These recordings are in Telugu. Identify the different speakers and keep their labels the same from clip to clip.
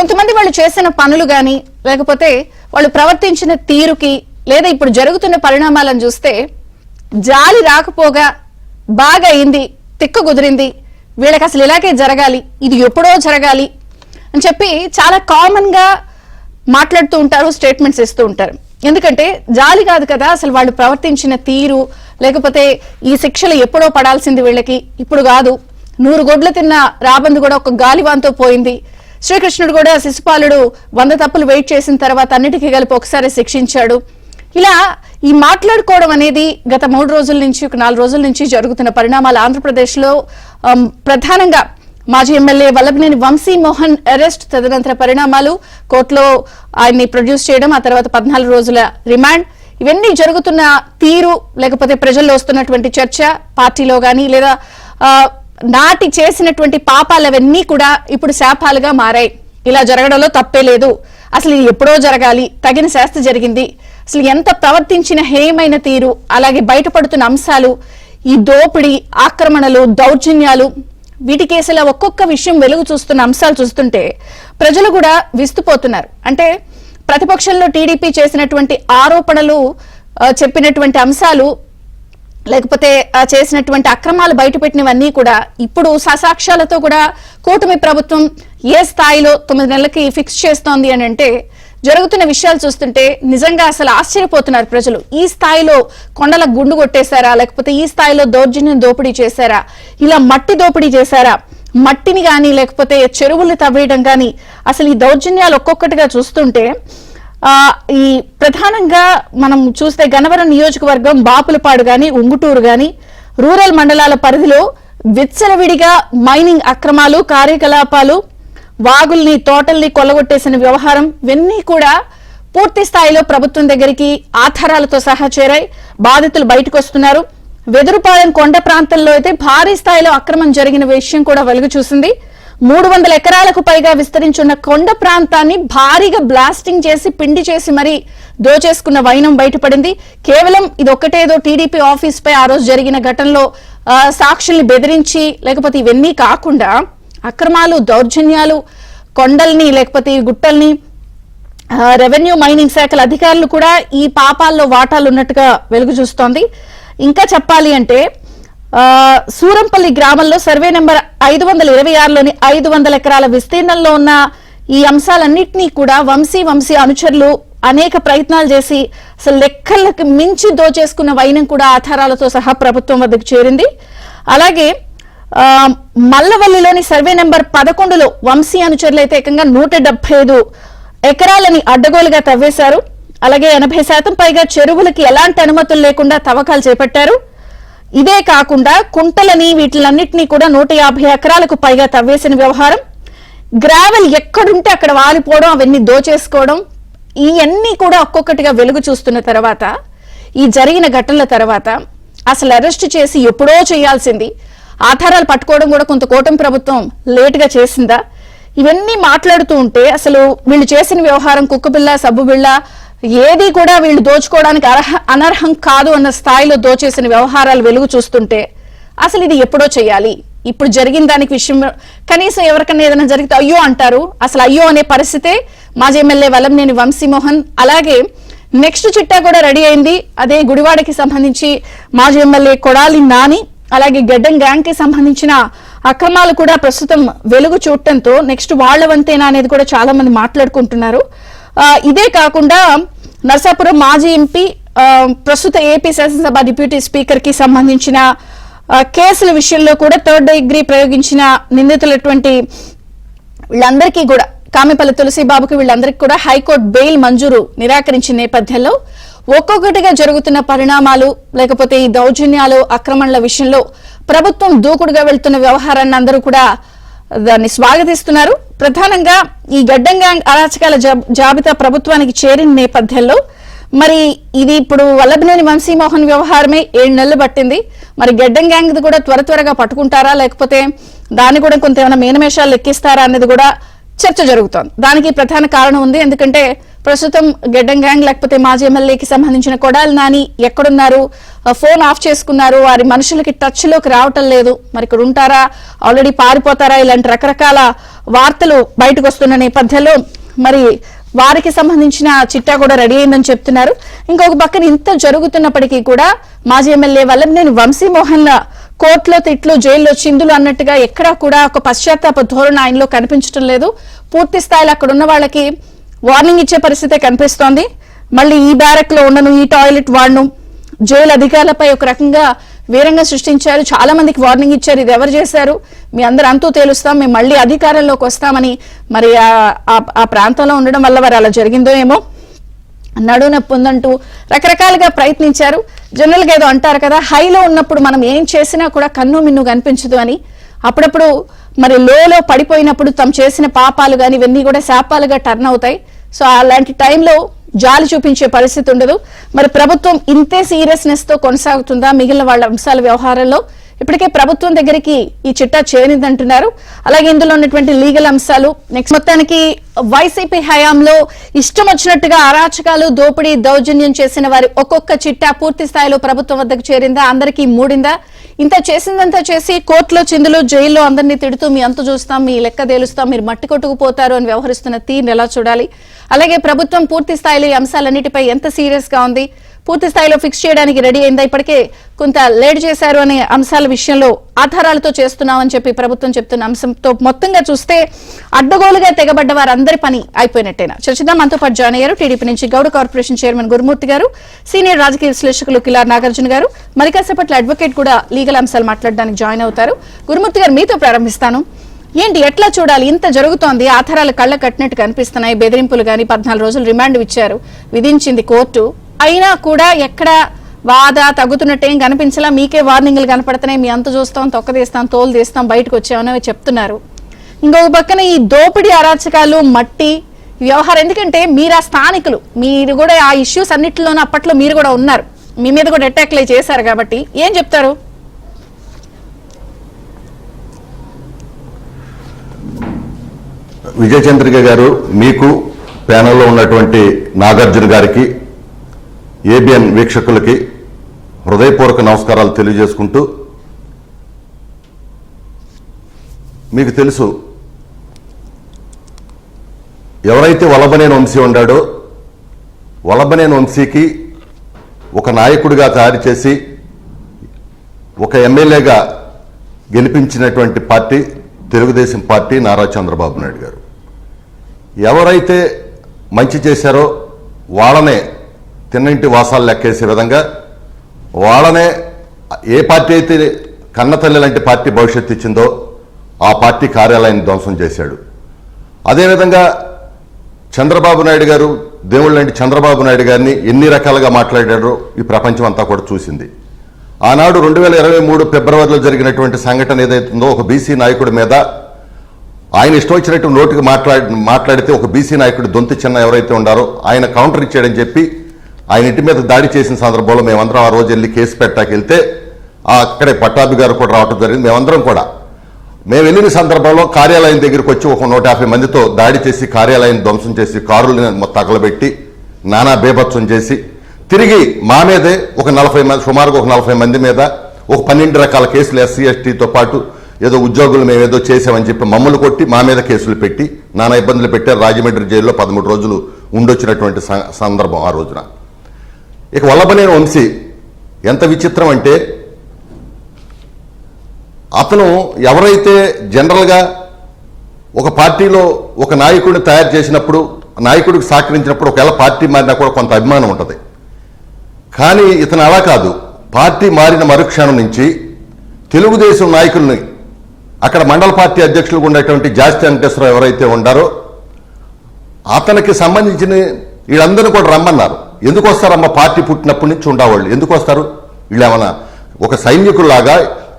Speaker 1: కొంతమంది వాళ్ళు చేసిన పనులు గాని లేకపోతే వాళ్ళు ప్రవర్తించిన తీరుకి లేదా ఇప్పుడు జరుగుతున్న పరిణామాలను చూస్తే జాలి రాకపోగా బాగా అయింది, తిక్క కుదిరింది, వీళ్ళకి అసలు ఇలాగే జరగాలి, ఇది ఎప్పుడో జరగాలి అని చెప్పి చాలా కామన్ గా మాట్లాడుతూ ఉంటారు, స్టేట్మెంట్స్ ఇస్తూ ఉంటారు. ఎందుకంటే జాలి కాదు కదా, అసలు వాళ్ళు ప్రవర్తించిన తీరు లేకపోతే ఈ శిక్షలు ఎప్పుడో పడాల్సింది వీళ్ళకి, ఇప్పుడు కాదు. 100 గొడ్లు తిన్న రాబందు కూడా ఒక గాలివాన్తో పోయింది. శ్రీకృష్ణుడు కూడా శిశుపాలుడు 100 తప్పులు వెయిట్ చేసిన తర్వాత అన్నిటికీ కలిపి ఒకసారి శిక్షించాడు. ఇలా ఈ మాట్లాడుకోవడం అనేది గత 3 రోజుల నుంచి 4 రోజుల నుంచి జరుగుతున్న పరిణామాలు. ఆంధ్రప్రదేశ్ లో ప్రధానంగా మాజీ ఎమ్మెల్యే వల్లభనేని వంశీమోహన్ అరెస్ట్, తదనంతర పరిణామాలు, కోర్టులో ఆయన్ని ప్రొడ్యూస్ చేయడం, ఆ తర్వాత 14 రోజుల రిమాండ్, ఇవన్నీ జరుగుతున్న తీరు లేకపోతే ప్రజల్లో వస్తున్నటువంటి చర్చ, పార్టీలో గానీ లేదా నాటి చేసినటువంటి పాపాలవన్నీ కూడా ఇప్పుడు శాపాలుగా మారాయి. ఇలా జరగడంలో తప్పే లేదు, అసలు ఇది ఎప్పుడో జరగాలి, తగిన శాస్తి జరిగింది, అసలు ఎంత ప్రవర్తించిన హేయమైన తీరు, అలాగే బయటపడుతున్న అంశాలు, ఈ దోపిడీ, ఆక్రమణలు, దౌర్జన్యాలు, వీటికి అసలు ఒక్కొక్క విషయం వెలుగు చూస్తున్న అంశాలు చూస్తుంటే ప్రజలు కూడా విస్తుపోతున్నారు. అంటే ప్రతిపక్షంలో టీడీపీ చేసినటువంటి ఆరోపణలు, చెప్పినటువంటి అంశాలు లేకపోతే చేసినటువంటి అక్రమాలు బయటపెట్టినవన్నీ కూడా ఇప్పుడు ససాక్ష్యాలతో కూడా కూటమి ప్రభుత్వం ఏ స్థాయిలో 9 నెలలకి ఫిక్స్ చేస్తోంది అని అంటే జరుగుతున్న విషయాలు చూస్తుంటే నిజంగా అసలు ఆశ్చర్యపోతున్నారు ప్రజలు. ఈ స్థాయిలో కొండల గుండు కొట్టేశారా, లేకపోతే ఈ స్థాయిలో దౌర్జన్యం దోపిడీ చేశారా, ఇలా మట్టి దోపిడీ చేశారా, మట్టిని గాని లేకపోతే చెరువుల్ని తవ్వేయడం గాని, అసలు ఈ దౌర్జన్యాలు ఒక్కొక్కటిగా చూస్తుంటే ఈ ప్రధానంగా మనం చూస్తే గన్నవరం నియోజకవర్గం బాపులపాడు గాని ఉంగుటూరు గాని రూరల్ మండలాల పరిధిలో విచ్చలవిడిగా మైనింగ్ అక్రమాలు, కార్యకలాపాలు, వాగుల్ని, తోటల్ని కొల్లగొట్టేసిన వ్యవహారం, ఇవన్నీ కూడా పూర్తి స్థాయిలో ప్రభుత్వం దగ్గరికి ఆధారాలతో సహా చేరాయి. బాధితులు బయటకు వస్తున్నారు. వెదురుపాలెం కొండ ప్రాంతంలో అయితే భారీ స్థాయిలో అక్రమం జరిగిన విషయం కూడా వెలుగు చూసింది. 300 ఎకరాలకు పైగా విస్తరించున్న కొండ ప్రాంతాన్ని భారీగా బ్లాస్టింగ్ చేసి పిండి చేసి మరీ దోచేసుకున్న వైనం బయటపడింది. కేవలం ఇది ఒక్కటేదో టీడీపీ ఆఫీస్ పై ఆ రోజు జరిగిన ఘటనలో సాక్షుల్ని బెదిరించి లేకపోతే ఇవన్నీ కాకుండా అక్రమాలు, దౌర్జన్యాలు, కొండల్ని లేకపోతే గుట్టల్ని రెవెన్యూ మైనింగ్ శాఖల అధికారులు కూడా ఈ పాపాల్లో వాటాలు ఉన్నట్టుగా వెలుగు చూస్తోంది. ఇంకా చెప్పాలి అంటే సూరంపల్లి గ్రామంలో సర్వే నెంబర్ 526లోని 500 ఎకరాల విస్తీర్ణంలో ఉన్న ఈ అంశాలన్నింటినీ కూడా వంశీ అనుచరులు అనేక ప్రయత్నాలు చేసి అసలు లెక్కలకు మించి దోచేసుకున్న వైనం కూడా ఆధారాలతో సహా ప్రభుత్వం వద్దకు చేరింది. అలాగే మల్లవల్లిలోని సర్వే నెంబర్ 11లో వంశీ అనుచరులు అయితే ఏకంగా 175 ఎకరాలని అడ్డగోలుగా తవ్వేశారు. అలాగే 80% పైగా చెరువులకి ఎలాంటి అనుమతులు లేకుండా తవ్వకాలు చేపట్టారు. ఇదే కాకుండా కుంటలని, వీటిలన్నింటినీ కూడా 150 ఎకరాలకు పైగా తవ్వేసిన వ్యవహారం, గ్రావెల్ ఎక్కడుంటే అక్కడ వాలిపోవడం, అవన్నీ దోచేసుకోవడం, ఇవన్నీ కూడా ఒక్కొక్కటిగా వెలుగు చూస్తున్న తర్వాత ఈ జరిగిన ఘటనల తర్వాత అసలు అరెస్ట్ చేసి ఎప్పుడో చేయాల్సింది, ఆధారాలు పట్టుకోవడం కూడా కొంత కూటమి ప్రభుత్వం లేటుగా చేసిందా, ఇవన్నీ మాట్లాడుతూ ఉంటే అసలు వీళ్ళు చేసిన వ్యవహారం కుక్కబిళ్ళ, సబ్బుబిళ్ళ, ఏది కూడా వీళ్ళు దోచుకోవడానికి అనర్హం కాదు అన్న స్థాయిలో దోచేసిన వ్యవహారాలు వెలుగు చూస్తుంటే అసలు ఇది ఎప్పుడో చేయాలి, ఇప్పుడు జరిగిన దానికి విషయం కనీసం ఎవరికన్నా ఏదైనా జరిగితే అయ్యో అంటారు. అసలు అయ్యో అనే పరిస్థితే మాజీ ఎమ్మెల్యే వల్లభనేని వంశీమోహన్. అలాగే నెక్స్ట్ చిట్టా కూడా రెడీ అయింది. అదే గుడివాడకి సంబంధించి మాజీ ఎమ్మెల్యే కొడాలి నాని, అలాగే గెడ్డం గ్యాంగ్ కి సంబంధించిన అక్రమాలు కూడా ప్రస్తుతం వెలుగు చూడటంతో నెక్స్ట్ వాళ్ల వంతేనా అనేది కూడా చాలా మంది మాట్లాడుకుంటున్నారు. ఇదే కాకుండా నర్సాపురం మాజీ ఎంపీ, ప్రస్తుత ఏపీ శాసనసభ డిప్యూటీ స్పీకర్ కి సంబంధించిన కేసుల విషయంలో కూడా 3rd డిగ్రీ ప్రయోగించిన నిందితులటువంటి వీళ్ళందరికీ కూడా కామెపల్లి తులసిబాబుకి వీళ్ళందరికీ కూడా హైకోర్టు బెయిల్ మంజూరు నిరాకరించిన నేపథ్యంలో ఒక్కొక్కటిగా జరుగుతున్న పరిణామాలు లేకపోతే ఈ దౌర్జన్యాలు, ఆక్రమణల విషయంలో ప్రభుత్వం దూకుడుగా వెళ్తున్న వ్యవహారాన్ని అందరూ కూడా దాన్ని స్వాగతిస్తున్నారు. ప్రధానంగా ఈ గడ్డం గ్యాంగ్ అరాచకాల జాబితా ప్రభుత్వానికి చేరిన నేపథ్యంలో మరి ఇది ఇప్పుడు వల్లభనేని వంశీమోహన్ వ్యవహారమే 7 నెలలు పట్టింది. మరి గడ్డం గ్యాంగ్ కూడా త్వరగా పట్టుకుంటారా, లేకపోతే దాన్ని కూడా కొంత ఏమైనా మీనమేషాలు లెక్కిస్తారా అనేది కూడా చర్చ జరుగుతోంది. దానికి ప్రధాన కారణం ఉంది. ఎందుకంటే ప్రస్తుతం గెడ్డం గ్యాంగ్ లేకపోతే మాజీ ఎమ్మెల్యేకి సంబంధించిన కొడాలి నాని ఎక్కడున్నారు, ఫోన్ ఆఫ్ చేసుకున్నారు, వారి మనుషులకి టచ్ లోకి రావటం లేదు, మరి ఇక్కడ ఉంటారా, ఆల్రెడీ పారిపోతారా, ఇలాంటి రకరకాల వార్తలు బయటకు వస్తున్న నేపథ్యంలో మరి వారికి సంబంధించిన చిట్టా కూడా రెడీ అయిందని చెప్తున్నారు. ఇంకొక పక్కన ఇంత జరుగుతున్నప్పటికీ కూడా మాజీ ఎమ్మెల్యే వల్లభనేని వంశీమోహన్ కోర్టులో తిట్లు, జైల్లో చిందులు అన్నట్టుగా ఎక్కడా కూడా ఒక పశ్చాత్తాప ధోరణి ఆయనలో కనిపించడం లేదు. పూర్తి స్థాయిలో అక్కడ ఉన్న వాళ్ళకి వార్నింగ్ ఇచ్చే పరిస్థితే కనిపిస్తోంది. మళ్ళీ ఈ బ్యారక్ లో ఉండను, ఈ టాయిలెట్ వాడను, జైలు అధికారులపై ఒక రకంగా వీరంగా సృష్టించారు. చాలా మందికి వార్నింగ్ ఇచ్చారు, ఇది ఎవరు చేశారు, మీ అందరూ అంతూ తేలుస్తాం, మేము మళ్ళీ అధికారంలోకి వస్తామని. మరి ఆ ప్రాంతంలో ఉండడం వల్ల వారు అలా జరిగిందో ఏమో, నడునొప్పి ఉందంటూ రకరకాలుగా ప్రయత్నించారు. జనరల్ గా ఏదో అంటారు కదా, హైలో ఉన్నప్పుడు మనం ఏం చేసినా కూడా కన్ను మిన్ను కనిపించదు అని. అప్పుడప్పుడు మరి లోలో పడిపోయినప్పుడు తమ చేసిన పాపాలు కానీ ఇవన్నీ కూడా శాపాలుగా టర్న్ అవుతాయి. సో అలాంటి టైంలో జాలి చూపించే పరిస్థితి ఉండదు. మరి ప్రభుత్వం ఇంతే సీరియస్నెస్ తో కొనసాగుతుందా మిగిలిన వాళ్ళ అంశాల వ్యవహారంలో? ఇప్పటికే ప్రభుత్వం దగ్గరికి ఈ చిట్టా చేరిందంటున్నారు. అలాగే ఇందులో ఉన్నటువంటి లీగల్ అంశాలు, నెక్స్ట్ మొత్తానికి వైసీపీ హయాంలో ఇష్టం వచ్చినట్టుగా అరాచకాలు, దోపిడీ, దౌర్జన్యం చేసిన వారి ఒక్కొక్క చిట్టా పూర్తి స్థాయిలో ప్రభుత్వం వద్దకు చేరిందా, అందరికీ మూడిందా? ఇంత చేసిందంతా చేసి కోర్టులో చిందులు, జైల్లో అందరినీ తిడుతూ మీ అంతు చూస్తాం, మీ లెక్క తేలుస్తాం, మీరు మట్టి కొట్టుకుపోతారు అని వ్యవహరిస్తున్న తీరుని ఎలా చూడాలి? అలాగే ప్రభుత్వం పూర్తి స్థాయిలో ఈ అంశాలన్నిటిపై ఎంత సీరియస్ గా ఉంది, పూర్తి స్థాయిలో ఫిక్స్ చేయడానికి రెడీ అయిందా, ఇప్పటికే కొంత లేట్ చేశారు అనే అంశాల విషయంలో ఆధారాలతో చేస్తున్నామని చెప్పి ప్రభుత్వం చెప్తున్న అంశంతో మొత్తంగా చూస్తే అడ్డగోలుగా తెగబడ్డ వారందరి పని అయిపోయినట్టేనా? చర్చిద్దాం. మనతో పాటు జాయిన్ అయ్యారు టీడీపీ నుంచి గౌడ కార్పొరేషన్ చైర్మన్ గురుమూర్తి గారు, సీనియర్ రాజకీయ విశ్లేషకులు కిలార్ నాగార్జున గారు, మరి కాసేపట్ల అడ్వకేట్ కూడా లీగల్ అంశాలు మాట్లాడడానికి జాయిన్ అవుతారు. గురుమూర్తి గారు, మీతో ప్రారంభిస్తాను. ఏంటి, ఎట్లా చూడాలి? ఇంత జరుగుతోంది, ఆధారాలు కళ్ళ కట్టినట్టు కనిపిస్తున్నాయి, బెదిరింపులు గానీ 14 రోజులు రిమాండ్ విధించింది కోర్టు, అయినా కూడా ఎక్కడ వాద తగ్గుతున్నట్టేం కనిపించలా, మీకే వార్నింగ్లు కనపడుతున్నాయి, మీ అంత చూస్తాం, తొక్కదీస్తాం, తోలు తీస్తాం, బయటకు వచ్చామని చెప్తున్నారు. ఇంకొక పక్కన ఈ దోపిడీ, అరాచకాలు, మట్టి వ్యవహారం, ఎందుకంటే మీరు ఆ స్థానికులు, మీరు కూడా ఆ ఇష్యూస్ అన్నిటిలోనూ అప్పట్లో మీరు కూడా ఉన్నారు, మీ మీద కూడా అటాక్లే చేశారు కాబట్టి ఏం చెప్తారు?
Speaker 2: విజయచంద్రిక గారు, మీకు ప్యానెల్లో ఉన్నటువంటి నాగార్జున గారికి, ఏబిఎన్ వీక్షకులకి హృదయపూర్వక నమస్కారాలు తెలియజేసుకుంటూ, మీకు తెలుసు ఎవరైతే వల్లభనేని వంశీ ఉన్నాడో, వల్లభనేని వంశీకి ఒక నాయకుడిగా తయారు చేసి ఒక ఎమ్మెల్యేగా గెలిపించినటువంటి పార్టీ తెలుగుదేశం పార్టీ, నారా చంద్రబాబు నాయుడు గారు. ఎవరైతే మంచి చేశారో వాళ్ళనే తిన్నింటి వాసాలు లెక్కేసే విధంగా, వాళ్ళనే ఏ పార్టీ అయితే కన్నతల్లి లాంటి పార్టీ భవిష్యత్తు ఇచ్చిందో ఆ పార్టీ కార్యాలయాన్ని ధ్వంసం చేశాడు. అదేవిధంగా చంద్రబాబు నాయుడు గారు, దేవుళ్ళ లాంటి చంద్రబాబు నాయుడు గారిని ఎన్ని రకాలుగా మాట్లాడారో ఈ ప్రపంచం అంతా కూడా చూసింది. ఆనాడు 2023 ఫిబ్రవరిలో జరిగినటువంటి సంఘటన ఏదైతుందో, ఒక బీసీ నాయకుడి మీద ఆయన ఇష్టం వచ్చినట్టు నోటికి మాట్లాడితే ఒక బీసీ నాయకుడు దొంతి చిన్న ఎవరైతే ఉన్నారో ఆయన కౌంటర్ ఇచ్చాడని చెప్పి ఆయన ఇంటి మీద దాడి చేసిన సందర్భంలో మేమందరం ఆ రోజు వెళ్ళి కేసు పెట్టాకి వెళ్తే అక్కడే పట్టాభి గారు కూడా రావడం జరిగింది. మేమందరం కూడా మేము వెళ్ళిన సందర్భంలో కార్యాలయం దగ్గరికి వచ్చి ఒక 150 మందితో దాడి చేసి కార్యాలయం ధ్వంసం చేసి కారులను తగలబెట్టి నానా బేభత్సం చేసి తిరిగి మా మీదే ఒక 40 మంది, సుమారుగా ఒక 40 మంది మీద ఒక 12 రకాల కేసులు, ఎస్సీ ఎస్టీతో పాటు ఏదో ఉద్యోగులు మేమేదో చేసామని చెప్పి మమ్మల్ని కొట్టి మా మీద కేసులు పెట్టి నానా ఇబ్బందులు పెట్టారు. రాజమండ్రి జైల్లో 13 రోజులు ఉండొచ్చినటువంటి సందర్భం ఆ రోజున. ఇక వల్లభనేని వంశీ ఎంత విచిత్రం అంటే, అతను ఎవరైతే జనరల్గా ఒక పార్టీలో ఒక నాయకుడిని తయారు చేసినప్పుడు, నాయకుడికి సహకరించినప్పుడు ఒకవేళ పార్టీ మారినా కూడా కొంత అభిమానం ఉంటుంది. కానీ ఇతను అలా కాదు. పార్టీ మారిన మరుక్షణం నుంచి తెలుగుదేశం నాయకుల్ని, అక్కడ మండల పార్టీ అధ్యక్షులుగా ఉండేటువంటి జాస్తి వెంకటేశ్వరరావు ఎవరైతే ఉండారో అతనికి సంబంధించిన వీళ్ళందరినీ కూడా రమ్మన్నారు. ఎందుకు వస్తారమ్మా, పార్టీ పుట్టినప్పటి నుంచి ఉండేవాళ్ళు ఎందుకు వస్తారు? వీళ్ళు ఏమన్నా ఒక సైనికుల్లాగా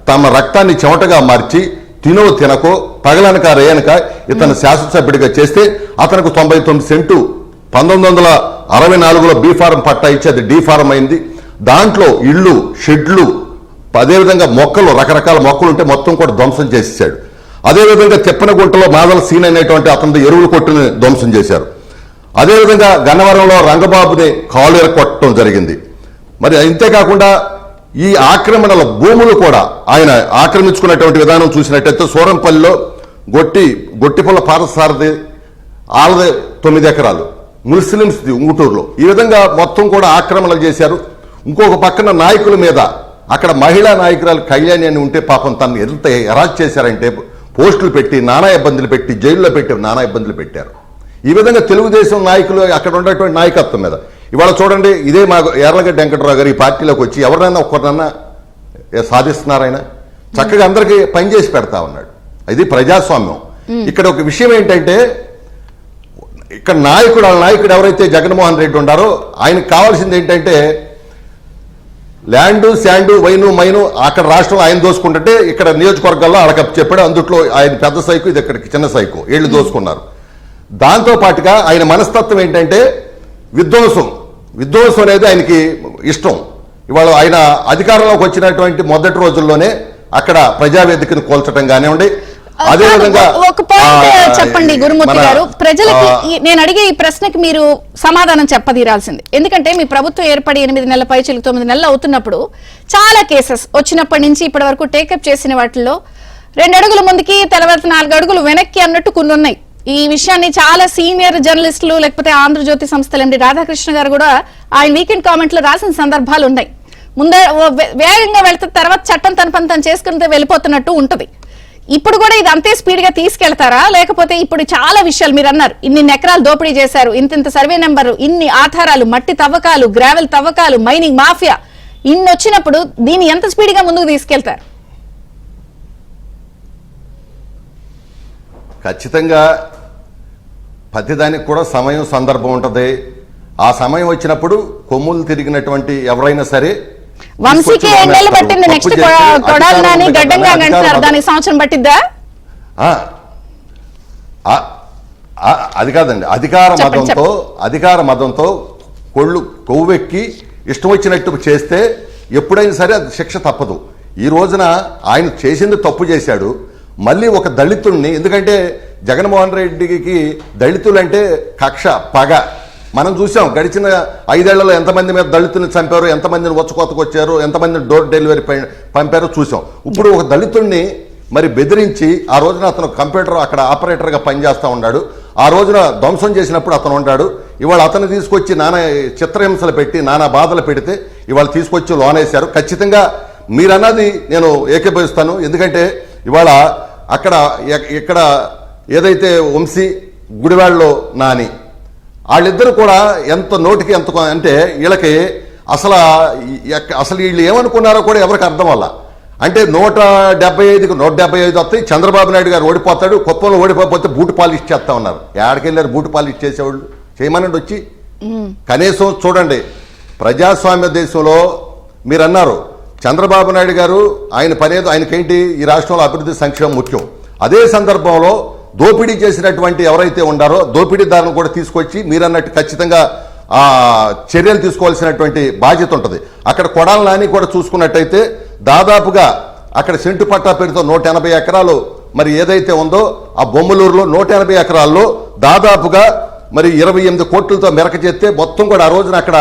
Speaker 2: తమ రక్తాన్ని చెమటగా మార్చి తినో తినకో పగలనక రేయనక ఇతను శాసనసభ్యుడిగా చేస్తే అతనికి 99 సెంటు 1964లో బీ ఫారం పట్టా ఇచ్చి అది డీ ఫారం అయింది. దాంట్లో ఇళ్ళు, షెడ్లు, అదేవిధంగా మొక్కలు, రకరకాల మొక్కలు ఉంటే మొత్తం కూడా ధ్వంసం చేసేసాడు. అదేవిధంగా తిప్పనగుంటలో మాదల సీన్ అనేటువంటి అతని ఎరువులు కొట్టుని ధ్వంసం చేశారు. అదేవిధంగా గన్నవరంలో రంగబాబుని కాలు ఎరకొట్టడం జరిగింది. మరి అంతేకాకుండా ఈ ఆక్రమణల భూములు కూడా ఆయన ఆక్రమించుకున్నటువంటి విధానం చూసినట్టయితే సూరంపల్లిలో గొట్టిపుల్ల పారసారథి ఆలది 9 ఎకరాలు, ముస్లిమ్స్ ఉంగుటూరులో ఈ విధంగా మొత్తం కూడా ఆక్రమణలు చేశారు. ఇంకొక పక్కన నాయకుల మీద అక్కడ మహిళా నాయకురాలు కళ్యాణి అని ఉంటే పాపం తను ఎంత ఎరాజ్ చేశారంటే పోస్టులు పెట్టి నానా ఇబ్బందులు పెట్టి జైల్లో పెట్టి నానా ఇబ్బందులు పెట్టారు. ఈ విధంగా తెలుగుదేశం నాయకులు అక్కడ ఉన్నటువంటి నాయకత్వం మీద ఇవాళ చూడండి, ఇదే మా యార్లగడ్డ వెంకటరావు గారు ఈ పార్టీలోకి వచ్చి ఎవరినైనా ఒక్కరినన్నా సాధిస్తున్నారైనా చక్కగా అందరికీ పనిచేసి పెడతా ఉన్నాడు. ఇది ప్రజాస్వామ్యం. ఇక్కడ ఒక విషయం ఏంటంటే ఇక్కడ నాయకుడు ఎవరైతే జగన్మోహన్ రెడ్డి ఉన్నారో ఆయనకు కావాల్సింది ఏంటంటే ల్యాండు శాండు వైను మైను అక్కడ రాష్ట్రంలో ఆయన దోసుకుంటుంటే ఇక్కడ నియోజకవర్గాల్లో అడకప్పు చెప్పాడు. అందుట్లో ఆయన పెద్ద సైకు, ఇది ఇక్కడికి చిన్న సైకు, వీళ్ళు దోసుకున్నారు. దాంతో పాటుగా ఆయన మనస్తత్వం ఏంటంటే విధ్వంసం అనేది ఆయనకి ఇష్టం. ఇవాళ ఆయన అధికారంలోకి వచ్చినటువంటి మొదటి రోజుల్లోనే అక్కడ ప్రజావేదికను కోల్చడం కానివ్వండి, అదేవిధంగా
Speaker 1: ఒక పాయింట్ చెప్పండి గురుమూర్తి గారు, ప్రజలకి నేను అడిగే ఈ ప్రశ్నకి మీరు సమాధానం చెప్పదీరాల్సింది. ఎందుకంటే మీ ప్రభుత్వం ఏర్పడి 8 నెలల పైచిలకు 9 నెలలు అవుతున్నప్పుడు చాలా కేసెస్ వచ్చినప్పటి నుంచి ఇప్పటి వరకు టేకప్ చేసిన వాటిల్లో 2 అడుగులు ముందుకి తర్వాత 4 అడుగులు వెనక్కి అన్నట్టు కొన్ని ఉన్నాయి. ఈ విషయాన్ని చాలా సీనియర్ జర్నలిస్టులు లేకపోతే ఆంధ్రజ్యోతి సంస్థల ఎండి రాధాకృష్ణ గారు కూడా ఆయన వీకెండ్ కామెంట్ లో రాసిన సందర్భాలు ఉన్నాయి. ముందే వేగంగా వెళ్తే తర్వాత చట్టం తన పని తను చేసుకుంటే వెళ్ళిపోతున్నట్టు ఉంటది. ఇప్పుడు కూడా ఇది అంతే స్పీడ్ గా తీసుకెళ్తారా, లేకపోతే ఇప్పుడు చాలా విషయాలు మీరు అన్నారు, ఇన్ని ఎకరాలు దోపిడీ చేశారు, ఇంత సర్వే నెంబరు, ఇన్ని ఆధారాలు, మట్టి తవ్వకాలు, గ్రావెల్ తవ్వకాలు, మైనింగ్ మాఫియా, ఇన్ని వచ్చినప్పుడు దీన్ని ఎంత స్పీడ్ గా ముందుకు తీసుకెళ్తారు?
Speaker 2: ఖచ్చితంగా ప్రతిదానికి కూడా సమయం సందర్భం ఉంటుంది. ఆ సమయం వచ్చినప్పుడు కొమ్ములు తిరిగినటువంటి ఎవరైనా సరే
Speaker 1: వంశీకి 7 నెలలు పట్టింది, నెక్స్ట్ కొడాలని గడ్డంగా అంటున్నారు, దానికి సంవత్సరం పట్టిద్దా?
Speaker 2: అది కాదండి, అధికార మదంతో కొవ్వెక్కి ఇష్టం వచ్చినట్టు చేస్తే ఎప్పుడైనా సరే అది శిక్ష తప్పదు. ఈ రోజున ఆయన చేసింది తప్పు చేశాడు. మళ్ళీ ఒక దళితుడిని, ఎందుకంటే జగన్మోహన్ రెడ్డికి దళితులంటే కక్ష, పగ. మనం చూసాం గడిచిన 5 ఏళ్లలో ఎంతమంది మీద దళితుల్ని చంపారు, ఎంతమందిని వచ్చుకోతకు వచ్చారు, ఎంతమందిని డోర్ డెలివరీ పంపారో చూసాం. ఇప్పుడు ఒక దళితుడిని మరి బెదిరించి ఆ రోజున అతను కంప్యూటర్ అక్కడ ఆపరేటర్గా పనిచేస్తూ ఉన్నాడు. ఆ రోజున ధ్వంసం చేసినప్పుడు అతను ఉన్నాడు. ఇవాళ అతను తీసుకొచ్చి నానా చిత్రహింసలు పెట్టి నానా బాధలు పెడితే ఇవాళ తీసుకొచ్చి లోనేశారు. ఖచ్చితంగా మీరన్నది నేను ఏకీభవిస్తాను. ఎందుకంటే ఇవాళ ఇక్కడ ఏదైతే వంశీ గుడివాడలో నాని వాళ్ళిద్దరు కూడా ఎంత నోటికి ఎంత అంటే వీళ్ళకి అసలు వీళ్ళు ఏమనుకున్నారో కూడా ఎవరికి అర్థం వల్ల. అంటే 175కి 175 వస్తాయి. చంద్రబాబు నాయుడు గారు ఓడిపోతాడు, కుప్పంలో ఓడిపోతే బూటు పాలిష్ చేస్తా ఉన్నారు. ఎక్కడికెళ్ళారు బూటు పాలిష్ చేసేవాళ్ళు? చేయమనండి వచ్చి. కనీసం చూడండి, ప్రజాస్వామ్య దేశంలో మీరు అన్నారు చంద్రబాబు నాయుడు గారు ఆయన పనేదో ఆయనకేంటి, ఈ రాష్ట్రంలో అభివృద్ధి సంక్షేమం ముఖ్యం. అదే సందర్భంలో దోపిడీ చేసినటువంటి ఎవరైతే ఉన్నారో దోపిడీదారులను కూడా తీసుకొచ్చి మీరన్నట్టు ఖచ్చితంగా చర్యలు తీసుకోవాల్సినటువంటి బాధ్యత ఉంటుంది. అక్కడ కొడాల నాని కూడా చూసుకున్నట్టయితే దాదాపుగా అక్కడ సెంటు పట్టా పేరుతో 180 ఎకరాలు మరి ఏదైతే ఉందో ఆ బొమ్మలూరులో 180 ఎకరాల్లో దాదాపుగా మరి 28 కోట్లతో మెరక చేస్తే మొత్తం కూడా ఆ రోజున అక్కడ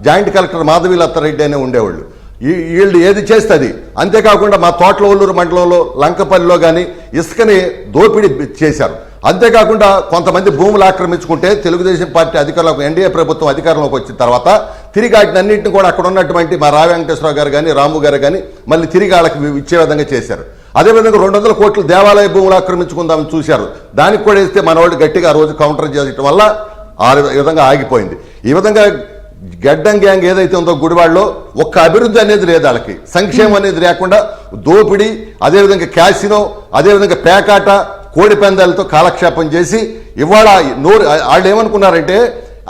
Speaker 2: జాయింట్ కలెక్టర్ మాధవీలత్తారెడ్డి అనే ఉండేవాళ్ళు. వీళ్ళు ఏది చేస్తే అది. అంతేకాకుండా మా తోటలవల్లూరు మండలంలో లంకపల్లిలో కానీ ఇసుకని దోపిడీ చేశారు. అంతేకాకుండా కొంతమంది భూములు ఆక్రమించుకుంటే తెలుగుదేశం పార్టీ అధికారంలోకి, ఎన్డీఏ ప్రభుత్వం అధికారంలోకి వచ్చిన తర్వాత తిరిగి వాటినన్నింటిని కూడా అక్కడ ఉన్నటువంటి మా రావి వెంకటేశ్వరరావు గారు కానీ రాము గారు కానీ మళ్ళీ తిరిగి వాళ్ళకి ఇచ్చే విధంగా చేశారు. అదేవిధంగా 200 కోట్లు దేవాలయ భూములు ఆక్రమించుకుందామని చూశారు. దానికి కూడా ఇస్తే మన వాళ్ళు గట్టిగా ఆ రోజు కౌంటర్ చేయడం వల్ల ఆ విధంగా ఆగిపోయింది. ఈ విధంగా గడ్డం గ్యాంగ్ ఏదైతే ఉందో గుడివాడలో ఒక్క అభివృద్ధి అనేది లేదు, వాళ్ళకి సంక్షేమం అనేది లేకుండా దోపిడీ, అదేవిధంగా క్యాసినో, అదేవిధంగా పేకాట, కోడి పందాలతో కాలక్షేపం చేసి ఇవాళ వాళ్ళు ఏమనుకున్నారంటే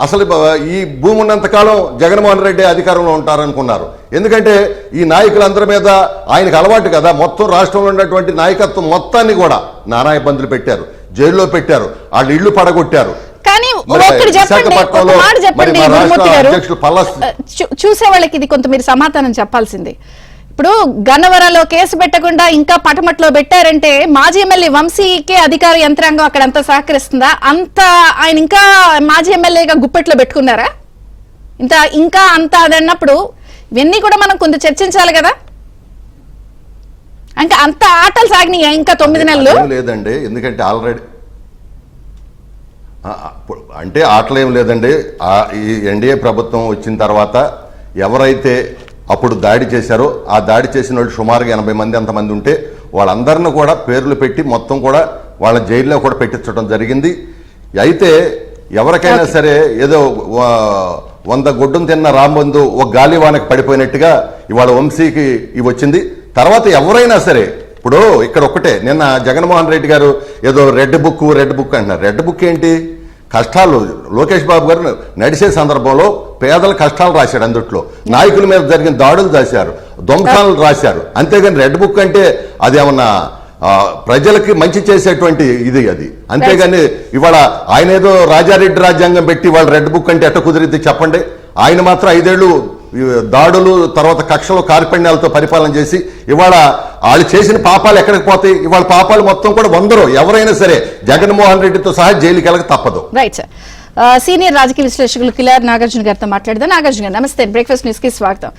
Speaker 2: అసలు ఈ భూమి ఉన్నంతకాలం జగన్మోహన్ రెడ్డి అధికారంలో ఉంటారనుకున్నారు. ఎందుకంటే ఈ నాయకులందరి మీద ఆయనకు అలవాటు కదా, మొత్తం రాష్ట్రంలో ఉన్నటువంటి నాయకత్వం మొత్తాన్ని కూడా నానా ఇబ్బందులు పెట్టారు, జైల్లో పెట్టారు, వాళ్ళు ఇళ్లు పడగొట్టారు.
Speaker 1: కానీ ఒక్కటి చెప్పండి గురుమూర్తి గారు, చూసే వాళ్ళకి ఇది కొంత మీరు సమాధానం చెప్పాల్సింది. ఇప్పుడు గన్నవరంలో కేసు పెట్టకుండా ఇంకా పటమట్లో పెట్టారంటే మాజీ ఎమ్మెల్యే వంశీకే అధికార యంత్రాంగం అక్కడ అంతా సహకరిస్తుందా? అంత ఆయన ఇంకా మాజీ ఎమ్మెల్యేగా గుప్పెట్లో పెట్టుకున్నారా? ఇంకా అంత అదన్నప్పుడు ఇవన్నీ కూడా మనం కొంత చర్చించాలి కదా. ఇంకా అంత ఆటలు సాగినాయి ఇంకా 9 నెలలు
Speaker 2: లేదండి. ఎందుకంటే ఆల్రెడీ అంటే ఆటలేం లేదండి. ఈ ఎన్డీఏ ప్రభుత్వం వచ్చిన తర్వాత ఎవరైతే అప్పుడు దాడి చేశారో ఆ దాడి చేసిన వాళ్ళు సుమారుగా 80 మంది అంతమంది ఉంటే వాళ్ళందరినీ కూడా పేర్లు పెట్టి మొత్తం కూడా వాళ్ళ జైల్లో కూడా పెట్టించడం జరిగింది. అయితే ఎవరికైనా సరే ఏదో 100 గొడ్డును తిన్న రాంబంధు ఒక గాలివానకి పడిపోయినట్టుగా ఇవాళ వంశీకి ఇవి వచ్చింది. తర్వాత ఎవరైనా సరే ఇప్పుడు ఇక్కడ ఒక్కటే నిన్న జగన్మోహన్ రెడ్డి గారు ఏదో రెడ్ బుక్ అంటున్నారు. రెడ్ బుక్ ఏంటి? కష్టాలు లోకేష్ బాబు గారు నడిచే సందర్భంలో పేదల కష్టాలు రాశాడు, అందుట్లో నాయకుల మీద జరిగిన దాడులు రాశారు, దొంగతనాలు రాశారు. అంతేగాని రెడ్ బుక్ అంటే అది ఏమన్నా ప్రజలకి మంచి చేసేటువంటి ఇది అది. అంతేగాని ఇవాళ ఆయన ఏదో రాజారెడ్డి రాజ్యాంగం పెట్టి వాళ్ళు రెడ్ బుక్ అంటే ఎట్ట కుదిరిద్ది చెప్పండి? ఆయన మాత్రం 5 ఏళ్ళు దాడులు తర్వాత కక్షలు కార్పణ్యాలతో పరిపాలన చేసి ఇవాళ వాళ్ళు చేసిన పాపాలు ఎక్కడికి పోతాయి? ఇవాళ పాపాలు మొత్తం కూడా 100 ఎవరైనా సరే జగన్మోహన్ రెడ్డితో సహా జైలుకి వెళ్ళక తప్పదు.
Speaker 1: Right sir. సీనియర్ రాజకీయ విశ్లేషకులు కిలార్ నాగార్జున గారితో మాట్లాడదాం. నాగార్జున గారు నమస్తే, బ్రేక్ఫాస్ట్ న్యూస్ కి స్వాగతం.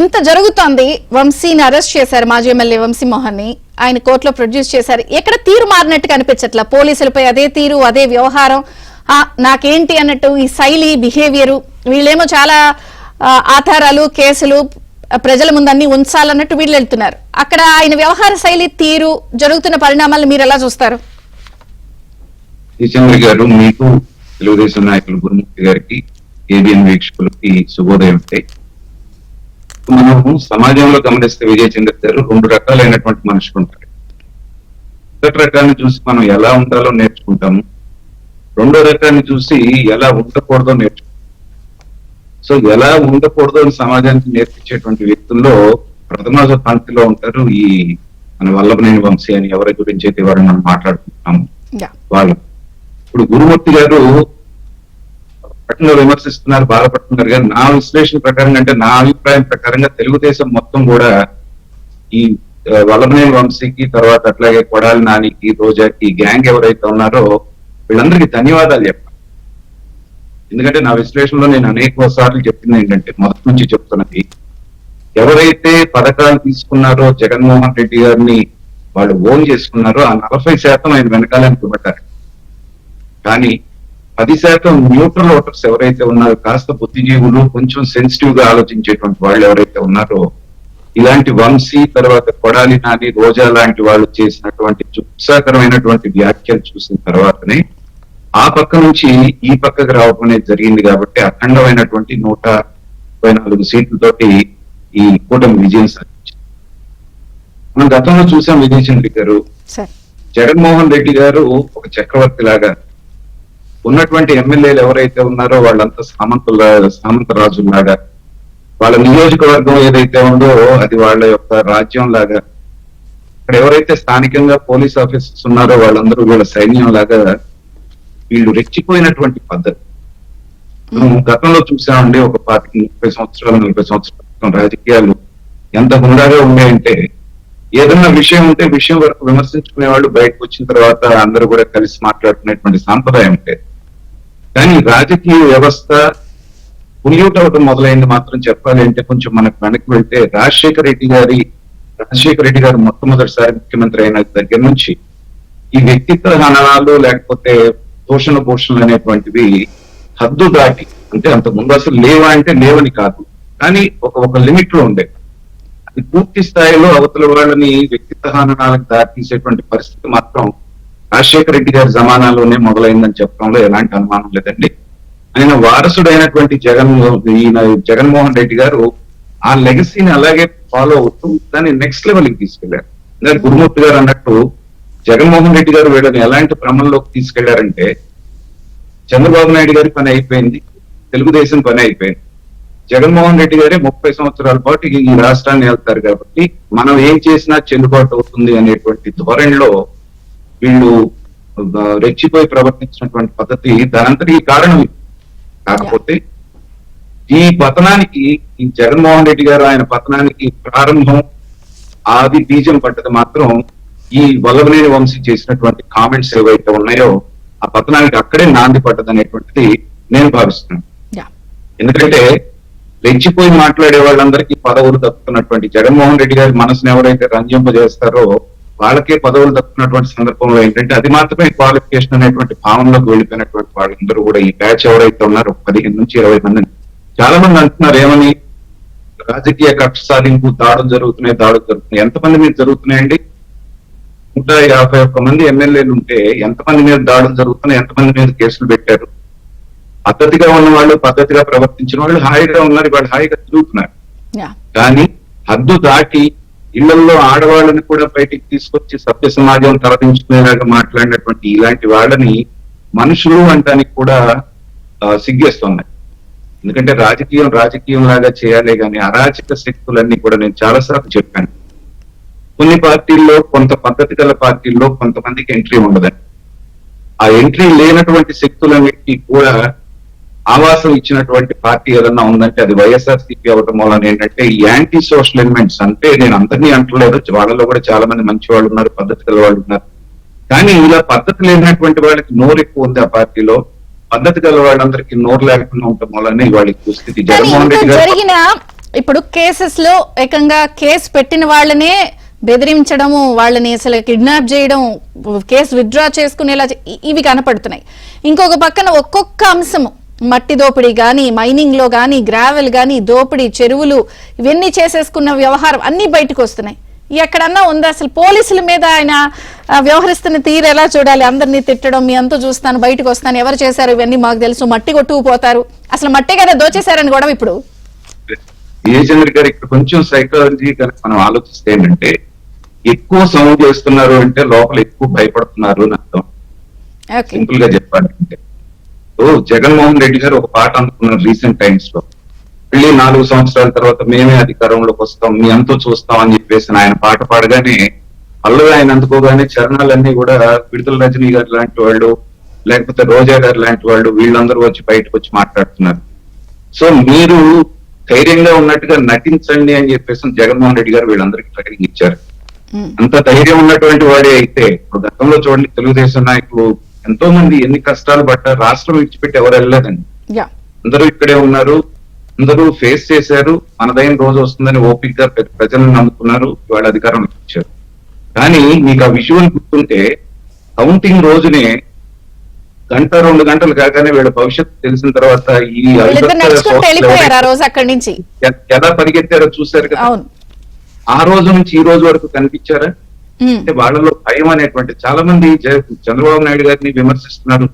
Speaker 1: ఇంత జరుగుతోంది, వంశీని అరెస్ట్ చేశారు, మాజీ ఎమ్మెల్యే వంశీమోహన్ ని ఆయన కోర్టులో ప్రొడ్యూస్ చేశారు. ఎక్కడ తీరు మారినట్టుగా అనిపించట్లా? పోలీసులపై అదే తీరు, అదే వ్యవహారం, నాకేంటి అన్నట్టు ఈ శైలి, బిహేవియర్, వీళ్ళేమో చాలా ఆధారాలు, కేసులు ప్రజల ముందు అన్ని ఉంచాలన్నట్టు వీళ్ళు వెళ్తున్నారు. అక్కడ ఆయన వ్యవహార శైలి, తీరు, జరుగుతున్న పరిణామాలను మీరు ఎలా చూస్తారు?
Speaker 3: కిషన్ గారు, మీకు తెలుగుదేశం నాయకులు గురుమూర్తి గారికి, ఏబిఎన్ వీక్షకులకి శుభోదయం. మనం సమాజంలో గమనిస్తే విజయ చంద్ర గారు 2 రకాలైనటువంటి మనుషులు ఉంటారు. మొదటి రకాన్ని చూసి మనం ఎలా ఉండాలో నేర్చుకుంటాము, రెండో రకాన్ని చూసి ఎలా ఉండకూడదో నేర్చుకుంటాం. సో ఎలా ఉండకూడదో అని సమాజానికి నేర్పించేటువంటి వ్యక్తుల్లో ప్రథమ పంక్తిలో ఉంటారు ఈ మన వల్లభనేని వంశీ అని ఎవరి గురించి అయితే వారు మనం మాట్లాడుకుంటున్నాము వాళ్ళు. ఇప్పుడు గురుమూర్తి గారు పట్టణంలో విమర్శిస్తున్నారు, బాధపడుతున్నారు. కానీ నా విశ్లేషణ ప్రకారంగా, అంటే నా అభిప్రాయం ప్రకారంగా తెలుగుదేశం మొత్తం కూడా ఈ వల్లభనేని వంశీకి, తర్వాత అట్లాగే కొడాలి నానికి, రోజాకి గ్యాంగ్ ఎవరైతే ఉన్నారో వీళ్ళందరికీ ధన్యవాదాలు చెప్పాలి. ఎందుకంటే నా విశ్లేషణలో నేను అనేక సార్లు చెప్పింది ఏంటంటే, మొదటి నుంచి చెప్తున్నది, ఎవరైతే పథకాలు తీసుకున్నారో జగన్మోహన్ రెడ్డి గారిని వాళ్ళు ఓన్ చేసుకున్నారో ఆ 40% ఆయన వెనకాలని పెట్టారు. కానీ 10% న్యూట్రల్ ఓటర్స్ ఎవరైతే ఉన్నారో, కాస్త బుద్ధిజీవులు, కొంచెం సెన్సిటివ్ గా ఆలోచించేటువంటి వాళ్ళు ఎవరైతే ఉన్నారో, ఇలాంటి వంశీ, తర్వాత కొడాలి నాని, రోజా లాంటి వాళ్ళు చేసినటువంటి జుత్సాకరమైనటువంటి వ్యాఖ్యలు చూసిన తర్వాతనే ఆ పక్క నుంచి ఈ పక్కకు రావడం అనేది జరిగింది. కాబట్టి అఖండమైనటువంటి 124 సీట్లతోటి ఈ కూటమి విజయం సాధించింది. మనం గతంలో చూసాం విజయ చంద్ర గారు, జగన్మోహన్ రెడ్డి గారు ఒక చక్రవర్తి లాగా ఉన్నటువంటి ఎమ్మెల్యేలు ఎవరైతే ఉన్నారో వాళ్ళంతా సామంత రాజుల్లాగా, వాళ్ళ నియోజకవర్గం ఏదైతే ఉందో అది వాళ్ళ యొక్క రాజ్యం లాగా, ఇక్కడ ఎవరైతే స్థానికంగా పోలీస్ ఆఫీసర్స్ ఉన్నారో వాళ్ళందరూ వీళ్ళ సైన్యం లాగా వీళ్ళు రెచ్చిపోయినటువంటి పద్ధతి గతంలో చూసామండి. ఒక 30 సంవత్సరాలు 40 సంవత్సరాల రాజకీయాలు ఎంత హుందాగా ఉన్నాయంటే, ఏదన్నా విషయం ఉంటే విషయం వరకు విమర్శించుకునే వాళ్ళు బయటకు వచ్చిన తర్వాత అందరూ కూడా కలిసి మాట్లాడుకునేటువంటి సాంప్రదాయం ఉండేది. కానీ రాజకీయ వ్యవస్థ పుల్యూట్ అవడం మొదలైంది మాత్రం చెప్పాలి అంటే, కొంచెం మనకు వెనక్కి వెళ్తే రాజశేఖర రెడ్డి గారు మొట్టమొదటిసారి ముఖ్యమంత్రి అయిన దగ్గర నుంచి ఈ వ్యక్తిత్వ హననాలు లేకపోతే దూషణ భూషణలు అనేటువంటివి హద్దు దాటి, అంటే అంత ముందు అసలు లేవా అంటే లేవని కాదు, కానీ ఒక లిమిట్ లో ఉండే, అది పూర్తి స్థాయిలో అవతల వాళ్ళని వ్యక్తిత్వ హననాలకు దారితీసేటువంటి పరిస్థితి మాత్రం రాజశేఖర రెడ్డి గారి జమానాలోనే మొదలైందని చెప్పడంలో ఎలాంటి అనుమానం లేదండి. ఆయన వారసుడైనటువంటి జగన్మోహన్ రెడ్డి గారు ఆ లెగసీని అలాగే ఫాలో అవుతూ దాన్ని నెక్స్ట్ లెవెల్కి తీసుకెళ్లారు. గురుమూర్తి గారు అన్నట్టు జగన్మోహన్ రెడ్డి గారు వీళ్ళని ఎలాంటి భ్రమంలోకి తీసుకెళ్లారంటే, చంద్రబాబు నాయుడు గారి పని అయిపోయింది, తెలుగుదేశం పని అయిపోయింది, జగన్మోహన్ రెడ్డి గారే 30 సంవత్సరాల పాటు ఈ రాష్ట్రాన్ని వెళ్తారు కాబట్టి మనం ఏం చేసినా చెల్లుబాటు అవుతుంది అనేటువంటి ధోరణిలో వీళ్ళు రెచ్చిపోయి ప్రవర్తించినటువంటి పద్ధతి దానంతటికి కారణం. కాకపోతే ఈ పతనానికి, ఈ జగన్మోహన్ రెడ్డి గారు ఆయన పతనానికి ప్రారంభం, ఆది బీజం పడ్డది మాత్రం ఈ వల్లభనేని వంశీ చేసినటువంటి కామెంట్స్ ఏవైతే ఉన్నాయో ఆ పతనానికి అక్కడే నాంది పడ్డది అనేటువంటిది నేను భావిస్తున్నాను. ఎందుకంటే రెచ్చిపోయి మాట్లాడే వాళ్ళందరికీ పదవులు దక్కుతున్నటువంటి జగన్మోహన్ రెడ్డి గారి మనసును ఎవరైతే రంజింపజేస్తారో వాళ్ళకే పదవులు దక్కుతున్నటువంటి సందర్భంలో ఏంటంటే అది మాత్రమే క్వాలిఫికేషన్ అనేటువంటి భావనలోకి వెళ్ళిపోయినటువంటి వాళ్ళందరూ కూడా ఈ బ్యాచ్ ఎవరైతే ఉన్నారో 15 నుంచి 20 మందిని చాలా మంది అంటున్నారు ఏమని, రాజకీయ కక్ష సాధింపు దాడులు జరుగుతున్నాయి. ఎంతమంది మీద జరుగుతున్నాయండి? 151 మంది ఎమ్మెల్యేలు ఉంటే ఎంతమంది మీద దాడులు జరుగుతున్నాయి, ఎంతమంది మీద కేసులు పెట్టారు? పద్ధతిగా ఉన్న వాళ్ళు, పద్ధతిగా ప్రవర్తించిన వాళ్ళు హాయిగా ఉన్నారు, వాళ్ళు హాయిగా తిరుగుతున్నారు. కానీ హద్దు దాటి ఇళ్లలో ఆడవాళ్ళని కూడా బయటికి తీసుకొచ్చి సభ్య సమాజం తరలించుకునేలాగా మాట్లాడినటువంటి ఇలాంటి వాళ్ళని మనుషులు అంటానికి కూడా సిగ్గేస్తున్నాయి. ఎందుకంటే రాజకీయం లాగా చేయాలి కానీ అరాచక శక్తులన్నీ కూడా నేను చాలాసార్లు చెప్పాను. కొన్ని పార్టీల్లో, కొంత పద్ధతి గల పార్టీల్లో కొంతమందికి ఎంట్రీ ఉండదని, ఆ ఎంట్రీ లేనటువంటి శక్తులన్నిటికీ కూడా ఆవాసం ఇచ్చినటువంటి పార్టీ ఏదన్నా ఉందంటే అది వైఎస్ఆర్సీపీ అవడం వలన ఏంటంటే ఈ యాంటీ సోషల్ ఎలిమెంట్స్, అంటే నేను అందరినీ అంటలేదు, వాళ్ళలో కూడా చాలా మంది మంచి వాళ్ళు ఉన్నారు, పద్ధతి గల వాళ్ళు ఉన్నారు. కానీ ఇలా పద్ధతి లేనటువంటి వాళ్ళకి నోరు ఎక్కువ ఉంది ఆ పార్టీలో, పద్ధతి గల వాళ్ళందరికీ నోరు లేకుండా ఉండటం వల్లనే వాళ్ళకి దుస్థితి. జగన్మోహన్ రెడ్డి గారు
Speaker 1: జరిగిన ఇప్పుడు కేసెస్ లో ఏకంగా కేసు పెట్టిన వాళ్ళనే బెదిరించడము, వాళ్ళని అసలు కిడ్నాప్ చేయడం, కేసు విత్డ్రా చేసుకునేలా ఇవి కనపడుతున్నాయి. ఇంకొక పక్కన ఒక్కొక్క అంశము, మట్టి దోపిడీ గాని, మైనింగ్ లో గాని, గ్రావెల్ గాని, దోపిడీ, చెరువులు, ఇవన్నీ చేసేసుకున్న వ్యవహారం అన్ని బయటకు వస్తున్నాయి. ఎక్కడన్నా ఉందా అసలు? పోలీసుల మీద ఆయన వ్యవహరిస్తున్న తీరు ఎలా చూడాలి? అందరినీ తిట్టడం, మీ అంతా చూస్తాను, బయటకు వస్తాను, ఎవరు చేశారు ఇవన్నీ మాకు తెలుసు, మట్టి కొట్టుకుపోతారు, అసలు మట్టి కదా దోచేశారని కూడా ఇప్పుడు
Speaker 3: విజయేంద్ర గారు ఇక్కడ కొంచెం సైకాలజీ కనుక మనం ఆలోచిస్తే ఏంటంటే, ఎక్కువ సౌండ్ చేస్తున్నారు అంటే లోపల ఎక్కువ భయపడుతున్నారు అని అర్థం. సింపుల్ గా చెప్పాలంటే జగన్మోహన్ రెడ్డి గారు ఒక పాట అనుకున్నారు రీసెంట్ టైమ్స్ లో, మళ్ళీ 4 సంవత్సరాల తర్వాత మేమే అధికారంలోకి వస్తాం, మీ అంతా చూస్తాం అని చెప్పేసి ఆయన పాట పాడగానే అల్లగా ఆయన అందుకోగానే చరణాలన్నీ కూడా విడుదల రజనీ గారు లాంటి వాళ్ళు, లేకపోతే రోజా గారు లాంటి వాళ్ళు, వీళ్ళందరూ వచ్చి బయటకు వచ్చి మాట్లాడుతున్నారు. సో మీరు ధైర్యంగా ఉన్నట్టుగా నటించండి అని చెప్పేసి జగన్మోహన్ రెడ్డి గారు వీళ్ళందరికీ ట్రైనింగ్ ఇచ్చారు. అంత ధైర్యం ఉన్నటువంటి వాడే అయితే ఇప్పుడు గతంలో చూడండి, తెలుగుదేశం నాయకులు ఎంతో మంది ఎన్ని కష్టాలు పడ్డారు, రాష్ట్రం విడిచిపెట్టి ఎవరు వెళ్ళలేదండి, అందరూ ఇక్కడే ఉన్నారు, అందరూ ఫేస్ చేశారు, మనదైన రోజు వస్తుందని ఓపికగా ప్రజలను నమ్ముకున్నారు, వాళ్ళ అధికారంలోకి వచ్చారు. కానీ మీకు ఆ విజువల్ గుర్తుంటే కౌంటింగ్ రోజునే 1-2 గంటలు కాగానే వీళ్ళ భవిష్యత్తు తెలిసిన తర్వాత ఈ ఎలా పరిగెత్తారో చూశారు కదా. ఆ రోజు నుంచి ఈ రోజు వరకు కనిపించారా? అంటే వాళ్ళలో భయం అనేటువంటి, చాలా మంది చంద్రబాబు నాయుడు గారిని విమర్శిస్తున్నారు,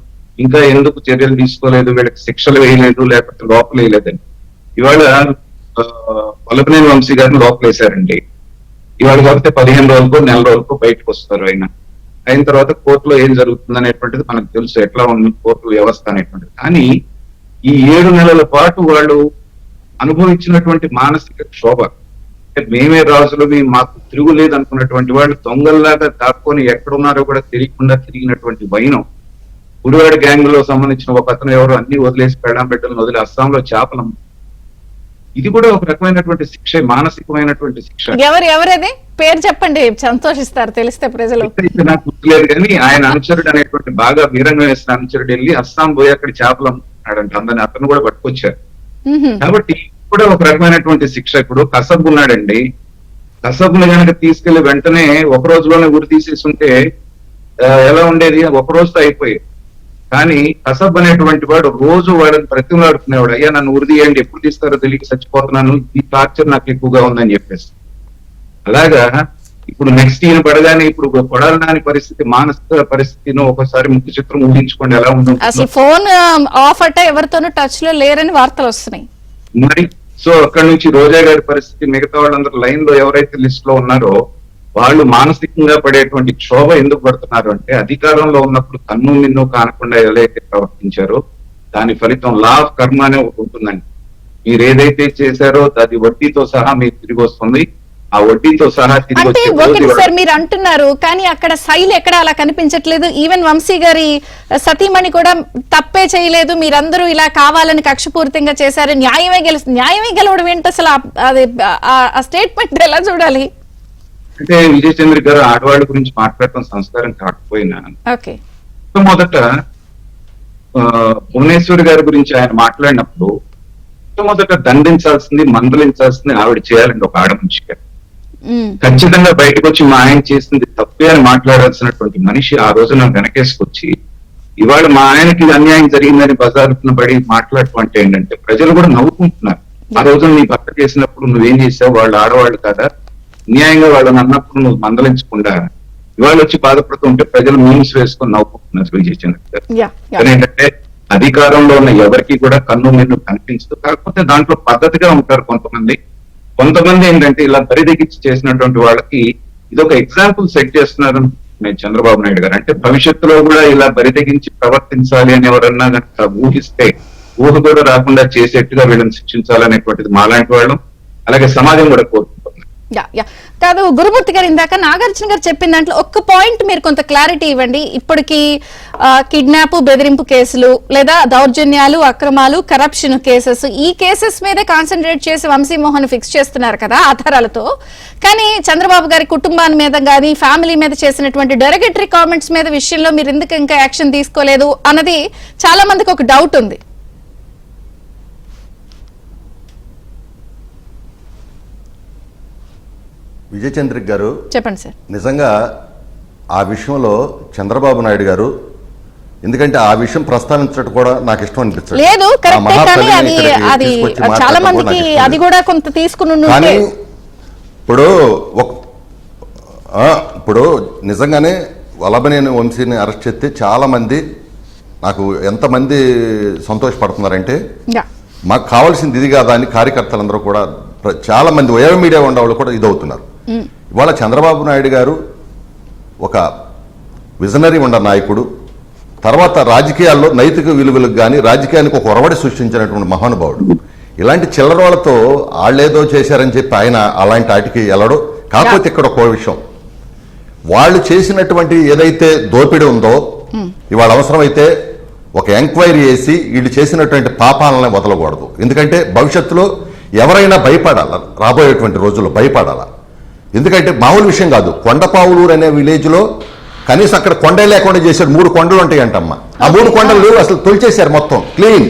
Speaker 3: ఇంకా ఎందుకు చర్యలు తీసుకోలేదు, వీళ్ళకి శిక్షలు వేయలేదు, లేకపోతే లోపల వేయలేదని. ఇవాళ వల్లభనేని వంశీ గారిని లోపలేశారండి. ఇవాళ కాకపోతే 15 రోజులకో నెల రోజులకో బయటకు వస్తారు. అయిన తర్వాత కోర్టులో ఏం జరుగుతుంది అనేటువంటిది మనకు తెలుసు, ఎట్లా ఉంది కోర్టు వ్యవస్థ అనేటువంటిది. కానీ ఈ 7 నెలల పాటు వాళ్ళు అనుభవించినటువంటి మానసిక క్షోభ, మేమే రాజులు, మాకు తిరుగులేదు అనుకున్నటువంటి వాళ్ళు దొంగల్లాగా దాక్కొని ఎక్కడున్నారో కూడా తెలియకుండా తిరిగినటువంటి వైనం, గుడివాడ గ్యాంగ్ లో సంబంధించిన ఒక అతను ఎవరు అన్ని వదిలేసి పెళ్ళాం బిడ్డలను వదిలి అస్సాంలో చేపలం, ఇది కూడా ఒక రకమైనటువంటి శిక్ష, మానసికమైనటువంటి శిక్ష.
Speaker 1: ఎవరది పేరు చెప్పండి, సంతోషిస్తారు తెలిస్తే ప్రజలు.
Speaker 3: నాకు గుర్తులేదు కానీ ఆయన అనుచరుడు అనేటువంటి బాగా వీరంగా వేసిన అనుచరుడు వెళ్ళి అస్సాం పోయి అక్కడ చేపలు అమ్ముతున్నాడంట, అందరిని అతను కూడా పట్టుకొచ్చారు. కాబట్టి కూడా ఒక రకమైనటువంటి శిక్ష. ఇప్పుడు కసబ్ ఉన్నాడండి, కసబ్ని కనుక తీసుకెళ్లి వెంటనే ఒక రోజులోనే ఉరి తీసేసి ఉంటే ఎలా ఉండేది, ఒక రోజుతో అయిపోయేది. కానీ కసబ్ అనేటువంటి వాడు రోజు వాడిని ప్రతిమలాడుకునేవాడు, అయ్యా నన్ను ఉరి తీయండి, ఎప్పుడు తీస్తారో తెలియక చచ్చిపోతున్నాను, ఈ టార్చర్ నాకు ఎక్కువగా ఉందని చెప్పేసి. అలాగా ఇప్పుడు నెక్స్ట్ ఈయన పడగానే ఇప్పుడు కొడాలని పరిస్థితి, మానసిక పరిస్థితిని ఒకసారి ముఖ్య చిత్రం ఊహించుకోండి ఎలా ఉంటుంది.
Speaker 1: అసలు ఫోన్ ఆఫ్ అంటే ఎవరితోనూ టచ్ లో లేరని వార్తలు వస్తున్నాయి
Speaker 3: మరి. సో అక్కడి నుంచి రోజా గారి పరిస్థితి, మిగతా వాళ్ళందరూ లైన్ లో ఎవరైతే లిస్ట్ లో ఉన్నారో వాళ్ళు మానసికంగా పడేటువంటి క్షోభ ఎందుకు పడుతున్నారు అంటే, అధికారంలో ఉన్నప్పుడు కన్ను నిన్ను కానకుండా ఎవరైతే ప్రవర్తించారో దాని ఫలితం లా ఆఫ్ కర్మ అనే ఒకటి ఉంటుందండి. మీరు ఏదైతే చేశారో అది వడ్డీతో సహా మీకు తిరిగి వస్తుంది. ఆ వడ్డీతో సహా తిరిగి
Speaker 1: అంటే
Speaker 3: వచ్చే
Speaker 1: ఒకటి
Speaker 3: రోజు
Speaker 1: సార్ మీరు అంటున్నారు, కానీ అక్కడ శైలి ఎక్కడ అలా కనిపించట్లేదు. ఈవెన్ వంశీ గారి సతీమణి కూడా తప్పే చేయలేదు, మీరందరూ ఇలా కావాలని కక్షపూరితంగా చేశారు, న్యాయమే గెలవడం ఏంటి అసలు? అది ఆ స్టేట్మెంట్ ఎలా చూడాలి?
Speaker 3: అంటే విజయ్ చంద్ర గారు ఆడవాళ్ళ గురించి మాట్లాడటం సంస్కారం కాకపోయినా
Speaker 1: ఓకే,
Speaker 3: మొదట భువనేశ్వరి గారి గురించి ఆయన మాట్లాడినప్పుడు మొదట దండించాల్సింది, మందలించాల్సింది ఆవిడ చేయాలండి ఒక ఆడమనిషిగా. ఖచ్చితంగా బయటకు వచ్చి మా ఆయన చేసింది తప్పే అని మాట్లాడాల్సినటువంటి మనిషి ఆ రోజున వెనకేసుకొచ్చి ఇవాళ మా ఆయనకి అన్యాయం జరిగిందని బజారున పడి మాట్లాడటం అంటే ఏంటంటే ప్రజలు కూడా నవ్వుకుంటున్నారు. ఆ రోజున నీ భర్త చేసినప్పుడు నువ్వేం చేసావు, వాళ్ళు ఆడవాళ్ళు కదా, న్యాయంగా వాళ్ళని అన్నప్పుడు నువ్వు మందలించకుండా ఇవాళ వచ్చి బాధపడుతూ ఉంటే ప్రజలు మీమ్స్ వేసుకొని నవ్వుకుంటున్నారు విజయ్ చంద్ర గారు. ఏంటంటే అధికారంలో ఉన్న ఎవరికి కూడా కన్ను మిన్ను కనిపించదు. కాకపోతే దాంట్లో పద్ధతిగా ఉంటారు కొంతమంది ఏంటంటే ఇలా బరిదెగించి చేసినటువంటి వాళ్ళకి ఇది ఒక ఎగ్జాంపుల్ సెట్ చేస్తున్నారు నేను చంద్రబాబు నాయుడు గారు. అంటే భవిష్యత్తులో కూడా ఇలా బరిదెగించి ప్రవర్తించాలి అని ఎవరన్నా కనుక ఊహిస్తే ఊహ కూడా రాకుండా చేసేట్టుగా వీళ్ళని శిక్షించాలనేటువంటిది మాలాంటి వాళ్ళం, అలాగే సమాజం కూడా కోరుకుంటుంది.
Speaker 1: కాదు గురుమూర్తి గారు, ఇందాక నాగార్జున గారు చెప్పిన దాంట్లో ఒక్క పాయింట్ మీరు కొంత క్లారిటీ ఇవ్వండి. ఇప్పటికి కిడ్నాప్, బెదిరింపు కేసులు లేదా దౌర్జన్యాలు, అక్రమాలు, కరప్షన్ కేసెస్, ఈ కేసెస్ మీద కాన్సన్ట్రేట్ చేసి వంశీమోహన్ ఫిక్స్ చేస్తున్నారు కదా ఆధారాలతో. కానీ చంద్రబాబు గారి కుటుంబాన్ని మీద కానీ ఫ్యామిలీ మీద చేసినటువంటి డెరగేటరీ కామెంట్స్ మీద విషయంలో మీరు ఎందుకు ఇంకా యాక్షన్ తీసుకోలేదు అన్నది చాలా మందికి ఒక డౌట్ ఉంది.
Speaker 2: విజయ్ చంద్ర గారు
Speaker 1: చెప్పండి సార్.
Speaker 2: నిజంగా ఆ విషయంలో చంద్రబాబు నాయుడు గారు, ఎందుకంటే ఆ విషయం ప్రస్తావించడం కూడా నాకు ఇష్టం అనిపించదు.
Speaker 1: లేదు కరెక్టే, కానీ అది చాలా మందికి అది కూడా కొంత తీసుకుని
Speaker 2: కానీ ఇప్పుడు నిజంగానే వల్లభనేని వంశీని అరెస్ట్ చేస్తే చాలా మంది నాకు ఎంతమంది సంతోషపడుతున్నారంటే మాకు కావాల్సింది ఇది కాదా అని కార్యకర్తలందరూ కూడా చాలా మంది వైఎం మీడియా ఉండేవాళ్ళు కూడా ఇదవుతున్నారు. ఇవాళ చంద్రబాబు నాయుడు గారు ఒక విజనరీ ఉన్న నాయకుడు, తర్వాత రాజకీయాల్లో నైతిక విలువలకు కానీ రాజకీయానికి ఒక ఒరవడి సృష్టించినటువంటి మహానుభావుడు. ఇలాంటి చిల్లరవాళ్లతో వాళ్ళేదో చేశారని చెప్పి ఆయన అలాంటి వాటికి వెళ్ళడు. కాకపోతే ఇక్కడ ఒక విషయం, వాళ్ళు చేసినటువంటి ఏదైతే దోపిడీ ఉందో ఇవాళ అవసరమైతే ఒక ఎంక్వైరీ చేసి వీళ్ళు చేసినటువంటి పాపాలని వదలకూడదు. ఎందుకంటే భవిష్యత్తులో ఎవరైనా భయపడాల, రాబోయేటువంటి రోజుల్లో భయపడాల. ఎందుకంటే మామూలు విషయం కాదు. కొండపావులూరు అనే విలేజ్లో కనీసం అక్కడ కొండే లేకుండా చేశారు. 3 కొండలు ఉంటాయంటమ్మా. ఆ 3 కొండలు అసలు తొలిచేశారు మొత్తం క్లీన్.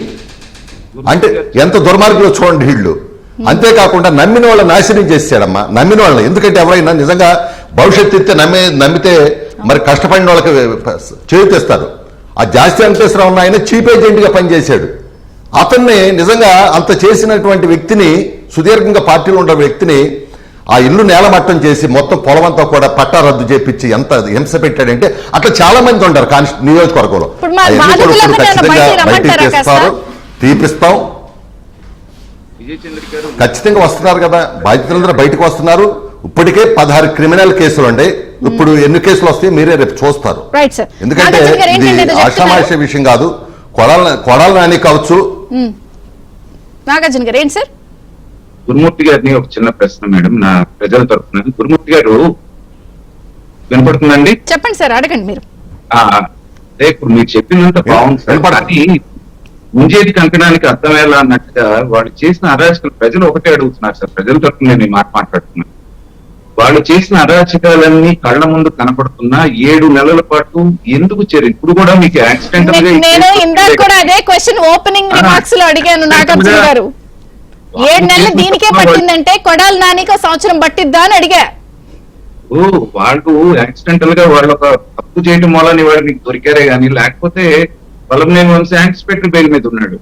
Speaker 2: అంటే ఎంత దుర్మార్గులు చూడండి వీళ్ళు. అంతేకాకుండా నమ్మిన వాళ్ళని నాశనం చేశాడమ్మా, నమ్మిన వాళ్ళని. ఎందుకంటే ఎవరైనా నిజంగా భవిష్యత్తు ఇస్తే నమ్మితే మరి కష్టపడిన వాళ్ళకి చేతిస్తారు. ఆ జాస్తి వెంకటేశ్వరరావు ఆయన చీఫ్ ఏజెంట్గా పనిచేశాడు. అతన్ని నిజంగా అంత చేసినటువంటి వ్యక్తిని, సుదీర్ఘంగా పార్టీలో ఉన్న వ్యక్తిని ఆ ఇల్లు నేలమట్టం చేసి మొత్తం పొలమంతా కూడా పట్టా రద్దు చేపించి ఎంత హింస పెట్టాడంటే అట్లా చాలా మంది ఉంటారు నియోజకవర్గంలో. బయటికి తీస్తారు, తీపిస్తాం. ఖచ్చితంగా వస్తున్నారు కదా బాధితులందరూ బయటకు వస్తున్నారు. ఇప్పటికే 16 క్రిమినల్ కేసులు ఉండే. ఇప్పుడు ఎన్ని కేసులు వస్తాయి మీరే రేపు చూస్తారు. ఎందుకంటే ఇది ఆషామాష విషయం కాదు. కొడాల నాని కావచ్చు.
Speaker 1: నాగార్జున గారు ఏంటి సార్?
Speaker 3: గురుమూర్తి గారిని ఒక చిన్న ప్రశ్న మేడం, నా ప్రజల తరఫున. గురుమూర్తి గారు వినపడుతుందండి?
Speaker 1: చెప్పండి సార్, అడగండి మీరు.
Speaker 3: అదే ఇప్పుడు మీరు చెప్పినంత బాగుంది సార్. అది ముంజేది కంకణానికి అర్థమయ్యేలా అన్నట్టుగా వాళ్ళు చేసిన అరాచకాలు ప్రజలు ఒకటే అడుగుతున్నారు సార్. ప్రజల తరఫున నేను ఈ మాట మాట్లాడుతున్నాను. వాళ్ళు చేసిన అరాచకాలన్నీ కళ్ళ ముందు కనపడుతున్నా 7 నెలల పాటు ఎందుకు ఇప్పుడు కూడా మీకు యాక్సిడెంటల్ గా
Speaker 1: నేను ఇందాక కూడా అదే క్వశ్చన్ ఓపెనింగ్ రిమార్క్స్ లో అడిగాను నాగార్జున గారు. 7 నెలలు దీనికే పట్టిందంటే కొడాలి నానికి సంవత్సరం పట్టిద్దా అని అడిగా.
Speaker 3: వాళ్ళు యాక్సిడెంటల్ గా వాళ్ళు ఒక తప్పు చేయడం వల్ల వాడికి దొరికారే గానీ, లేకపోతే వల్లభనేని వంశీ యాంటిసిపేటరీ బెయిల్ మీద ఉన్నాడు.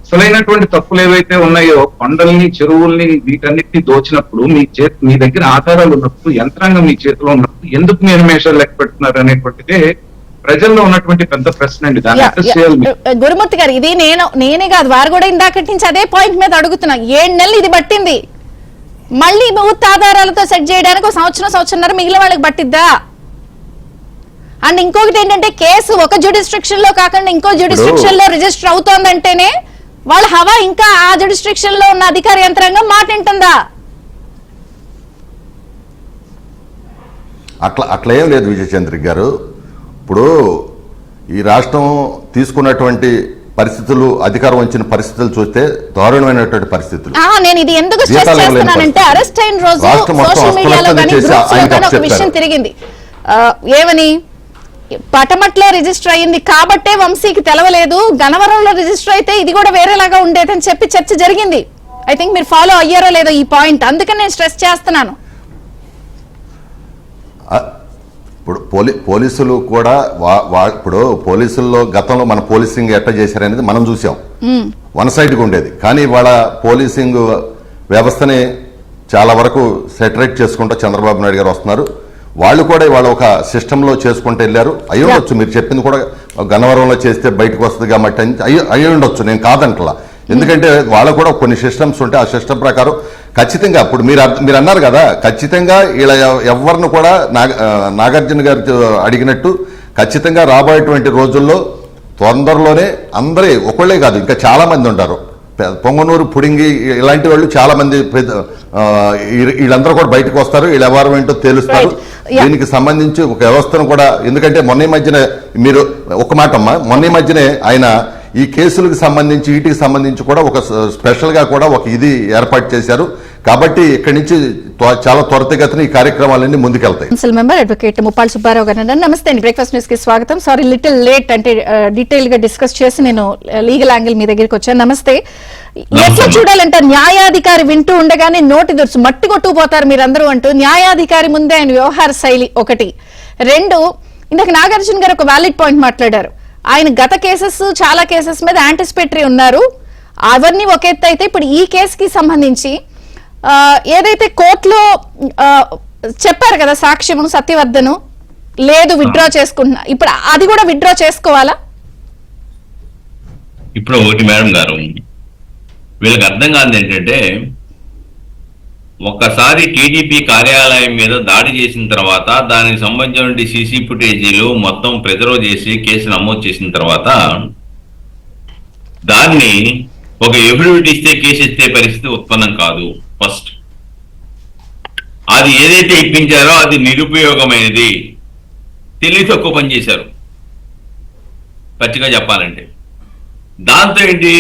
Speaker 3: అసలైనటువంటి తప్పులు ఏవైతే ఉన్నాయో, కొండల్ని, చెరువుల్ని, వీటన్నిటిని దోచినప్పుడు మీ దగ్గర ఆధారాలు ఉన్నప్పుడు, యంత్రాంగం మీ చేతిలో ఉన్నప్పుడు ఎందుకు మీరు మేషాలు లెక్క పెడుతున్నారు అనేటువంటిదే ప్రజల్లో ఉన్నటువంటి పెద్ద ప్రశ్న అండి.
Speaker 1: గురుమూర్తి గారు, ఇది నేనే కాదు, వారు కూడా ఇందాకటి నుంచి అదే పాయింట్ మీద అడుగుతున్నా. 7 నెలలు ఇది పట్టింది, మళ్ళీ పూర్తి ఆధారాలతో సెట్ చేయడానికి ఒక సంవత్సరంన్నర మిగిలిన వాళ్ళకి పట్టిద్దా? అండ్ ఇంకొకటి ఏంటంటే, కేసు ఒక జ్యుడిస్ట్రిక్షన్ లో కాకుండా ఇంకో జ్యుడిస్ట్రిక్షన్ లో రిజిస్టర్ అవుతోందంటేనే వాళ్ళ హవా ఇంకా ఆ జ్యుడిస్ట్రిక్షన్ లో ఉన్న అధికార యంత్రాంగం మాట వింటుందా?
Speaker 2: అట్లా ఏం లేదు విజయచంద్ర గారు. ఇప్పుడు ఈ రాష్ట్రం తీసుకున్నటువంటి పరిస్థితులు, అధికారం వచ్చిన పరిస్థితులు చూస్తే దారుణమైనటువంటి పరిస్థితులు.
Speaker 1: నేను ఇది ఎందుకు స్ట్రెస్ చేస్తున్నానంటే అరెస్ట్ అయిన రోజు సోషల్ మీడియాలో కానీ గ్రూప్స్ లో కానీ ఒక విషయం తిరిగింది. ఏమని, పటమట్లో రిజిస్టర్ అయ్యింది కాబట్టే వంశీకి తెలవలేదు, గన్నవరంలో రిజిస్టర్ అయితే ఇది కూడా వేరేలాగా ఉండేదని చెప్పి చర్చ జరిగింది. ఐ థింక్ మీరు ఫాలో అయ్యారో లేదో ఈ పాయింట్, అందుకని నేను స్ట్రెస్ చేస్తున్నాను.
Speaker 2: ఇప్పుడు పోలీసులు కూడా ఇప్పుడు పోలీసుల్లో గతంలో మన పోలీసింగ్ ఎట్లా చేశారనేది మనం చూసాం, వన్ సైడ్గా ఉండేది. కానీ వాళ్ళ పోలీసింగ్ వ్యవస్థని చాలా వరకు సెటరేట్ చేసుకుంటూ చంద్రబాబు నాయుడు గారు వస్తున్నారు. వాళ్ళు కూడా ఇవాళ ఒక సిస్టంలో చేసుకుంటూ వెళ్ళారు. అయ్యి ఉండొచ్చు, మీరు చెప్పింది కూడా గన్నవరంలో చేస్తే బయటకు వస్తుంది కాబట్టి అయ్యి ఉండొచ్చు, నేను కాదంటలా. ఎందుకంటే వాళ్ళకు కూడా కొన్ని సిస్టమ్స్ ఉంటాయి, ఆ సిస్టమ్ ప్రకారం ఖచ్చితంగా ఇప్పుడు మీరు అన్నారు కదా, ఖచ్చితంగా ఇలా ఎవరిని కూడా నాగార్జున గారు అడిగినట్టు ఖచ్చితంగా రాబోయేటువంటి రోజుల్లో తొందరలోనే అందరే ఒకళ్ళే కాదు ఇంకా చాలా మంది ఉంటారు. పొంగనూరు, పుడింగి ఇలాంటి వాళ్ళు చాలా మంది వీళ్ళందరూ కూడా బయటకు వస్తారు, వీళ్ళు ఎవరు ఏంటో తేలుస్తారు. దీనికి సంబంధించి ఒక వ్యవస్థను కూడా, ఎందుకంటే మొన్న మధ్యన మీరు ఒక మాట అమ్మా, మొన్న మధ్యనే ఆయన ఈ కేసులకు సంబంధించి వీటికి సంబంధించి కూడా ఒక స్పెషల్ గా కూడా ఒక ఇది ఏర్పాటు చేశారు. కాబట్టి ఇక్కడి నుంచి చాలా త్వరితగతిన ఈ కార్యక్రమాలన్నీ ముందుకెళ్తాయి.
Speaker 1: Council member advocate Muppalla Subbarao గారు. నమస్తే అండి, బ్రేక్ఫాస్ట్ న్యూస్ కి స్వాగతం. సారీ లిటిల్ లేట్, అంటే డీటెయిల్ గా డిస్కస్ చేసి నేను లీగల్ యాంగిల్ మీ దగ్గరికి వచ్చాను. నమస్తే. ఎట్లా చూడాలంటే న్యాయాధికారి వింటూ ఉండగానే నోటి దురుసు మట్టి కొట్టుకుపోతారు మీరందరూ అంటూ న్యాయాధికారి ముందే ఆయన వ్యవహార శైలి ఒకటి. రెండు, ఇందాక నాగార్జున గారు ఒక వ్యాలిడ్ పాయింట్ మాట్లాడారు. ఆయన గత కేసెస్, చాలా కేసెస్ మీద యాంటిసిపేటరీ ఉన్నారు, అవన్నీ ఒక ఎత్తు అయితే ఇప్పుడు ఈ కేసుకి సంబంధించి ఏదైతే కోర్టులో చెప్పారు కదా సాక్ష్యము సత్యవర్ధను లేదు విత్డ్రా చేసుకుంటున్నా, ఇప్పుడు అది కూడా విత్డ్రా చేసుకోవాలా?
Speaker 4: ఇప్పుడు ఒకటి మేడం గారు, వీళ్ళకి అర్థం కాదు ఏంటంటే, ఒక్కసారి టీడీపీ కార్యాలయం మీద దాడి చేసిన తర్వాత దానికి సంబంధించిన సీసీ ఫుటేజీలు మొత్తం ప్రిజర్వ్ చేసి కేసు నమోదు చేసిన తర్వాత దాన్ని ఒక ఎఫిడవిట్ ఇస్తే కేసు ఎత్తే పరిస్థితి ఉత్పన్నం కాదు. ఫస్ట్ అది ఏదైతే ఇప్పించారో అది నిరుపయోగమైనది, తెలివి తక్కువ పనిచేశారు పచ్చిగా చెప్పాలంటే. దాంతో ఏంటి,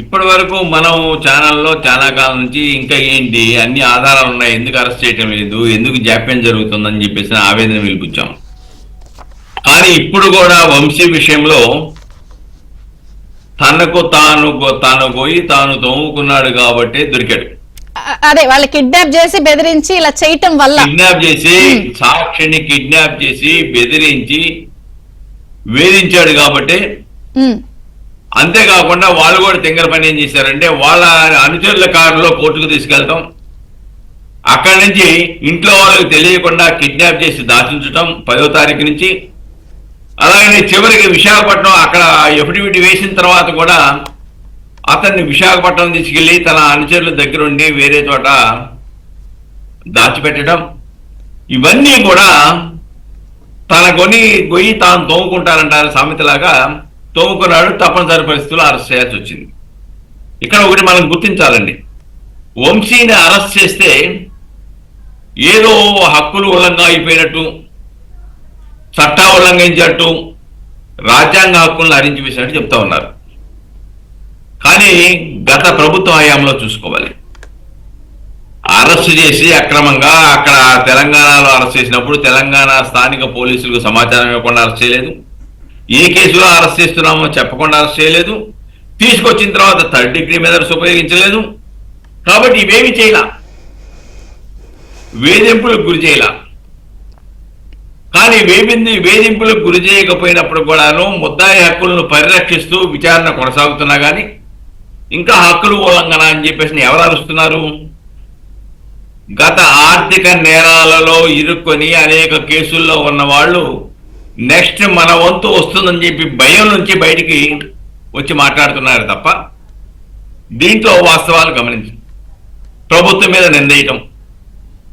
Speaker 4: ఇప్పటి వరకు మనం ఛానల్లో చాలా కాలం నుంచి ఇంకా ఏంటి అన్ని ఆధారాలు ఉన్నాయి, ఎందుకు అరెస్ట్ చేయటం లేదు, ఎందుకు జాప్యం జరుగుతుందని చెప్పేసి ఆవేదన పిలిపించాం. కానీ ఇప్పుడు కూడా వంశీ విషయంలో తనకు తాను పోయి తాను తోముకున్నాడు కాబట్టి దొరికాడు.
Speaker 1: అదే వాళ్ళు కిడ్నాప్ చేసి బెదిరించి ఇలా చేయటం వల్ల,
Speaker 4: కిడ్నాప్ చేసి సాక్షిని కిడ్నాప్ చేసి బెదిరించి వేధించాడు కాబట్టి. అంతేకాకుండా వాళ్ళు కూడా తింగర పని ఏం చేశారంటే, వాళ్ళ అనుచరుల కారులో కోర్టుకు తీసుకెళ్తాం, అక్కడి నుంచి ఇంట్లో వాళ్ళకి తెలియకుండా కిడ్నాప్ చేసి దాచించటం 10వ తారీఖు నుంచి. అలాగే చివరికి విశాఖపట్నం అక్కడ ఎఫిడవిట్ వేసిన తర్వాత కూడా అతన్ని విశాఖపట్నం తీసుకెళ్లి తన అనుచరుల దగ్గరుండి వేరే చోట దాచిపెట్టడం, ఇవన్నీ కూడా తన గొయ్యి తాను తోముకుంటారంటారు సామెతలాగా తోముకున్నాడు. తప్పనిసరి పరిస్థితుల్లో అరెస్ట్ చేయాల్సి వచ్చింది. ఇక్కడ ఒకటి మనం గుర్తించాలండి, వంశీని అరెస్ట్ చేస్తే ఏదో హక్కులు ఉల్లంఘన అయిపోయినట్టు, చట్టా ఉల్లంఘించినట్టు, రాజ్యాంగ హక్కులను హరించి వేసినట్టు చెప్తా ఉన్నారు. కానీ గత ప్రభుత్వ హయాంలో చూసుకోవాలి, అరెస్ట్ చేసి అక్రమంగా అక్కడ తెలంగాణలో అరెస్ట్ చేసినప్పుడు తెలంగాణ స్థానిక పోలీసులకు సమాచారం ఇవ్వకుండా అరెస్ట్ చేయలేదు, ఏ కేసులో అరెస్ట్ చేస్తున్నామో చెప్పకుండా అరెస్ట్ చేయలేదు, తీసుకొచ్చిన తర్వాత 3rd డిగ్రీ మెథడ్స్ ఉపయోగించలేదు. కాబట్టి ఇవేమి చేయాల, వేధింపులకు గురి చేయాల. కానీ వేధింపులకు గురి చేయకపోయినప్పుడు కూడాను ముద్దాయి హక్కులను పరిరక్షిస్తూ విచారణ కొనసాగుతున్నా కానీ ఇంకా హక్కులు ఉల్లంఘన అని చెప్పేసి ఎవరు అరుస్తున్నారు? గత ఆర్థిక నేరాలలో ఇరుక్కొని అనేక కేసుల్లో ఉన్న వాళ్ళు నెక్స్ట్ మన వంతు వస్తుందని చెప్పి భయం నుంచి బయటికి వచ్చి మాట్లాడుతున్నారు తప్ప దీంట్లో వాస్తవాలు గమనించి ప్రభుత్వం మీద నిందేయటం,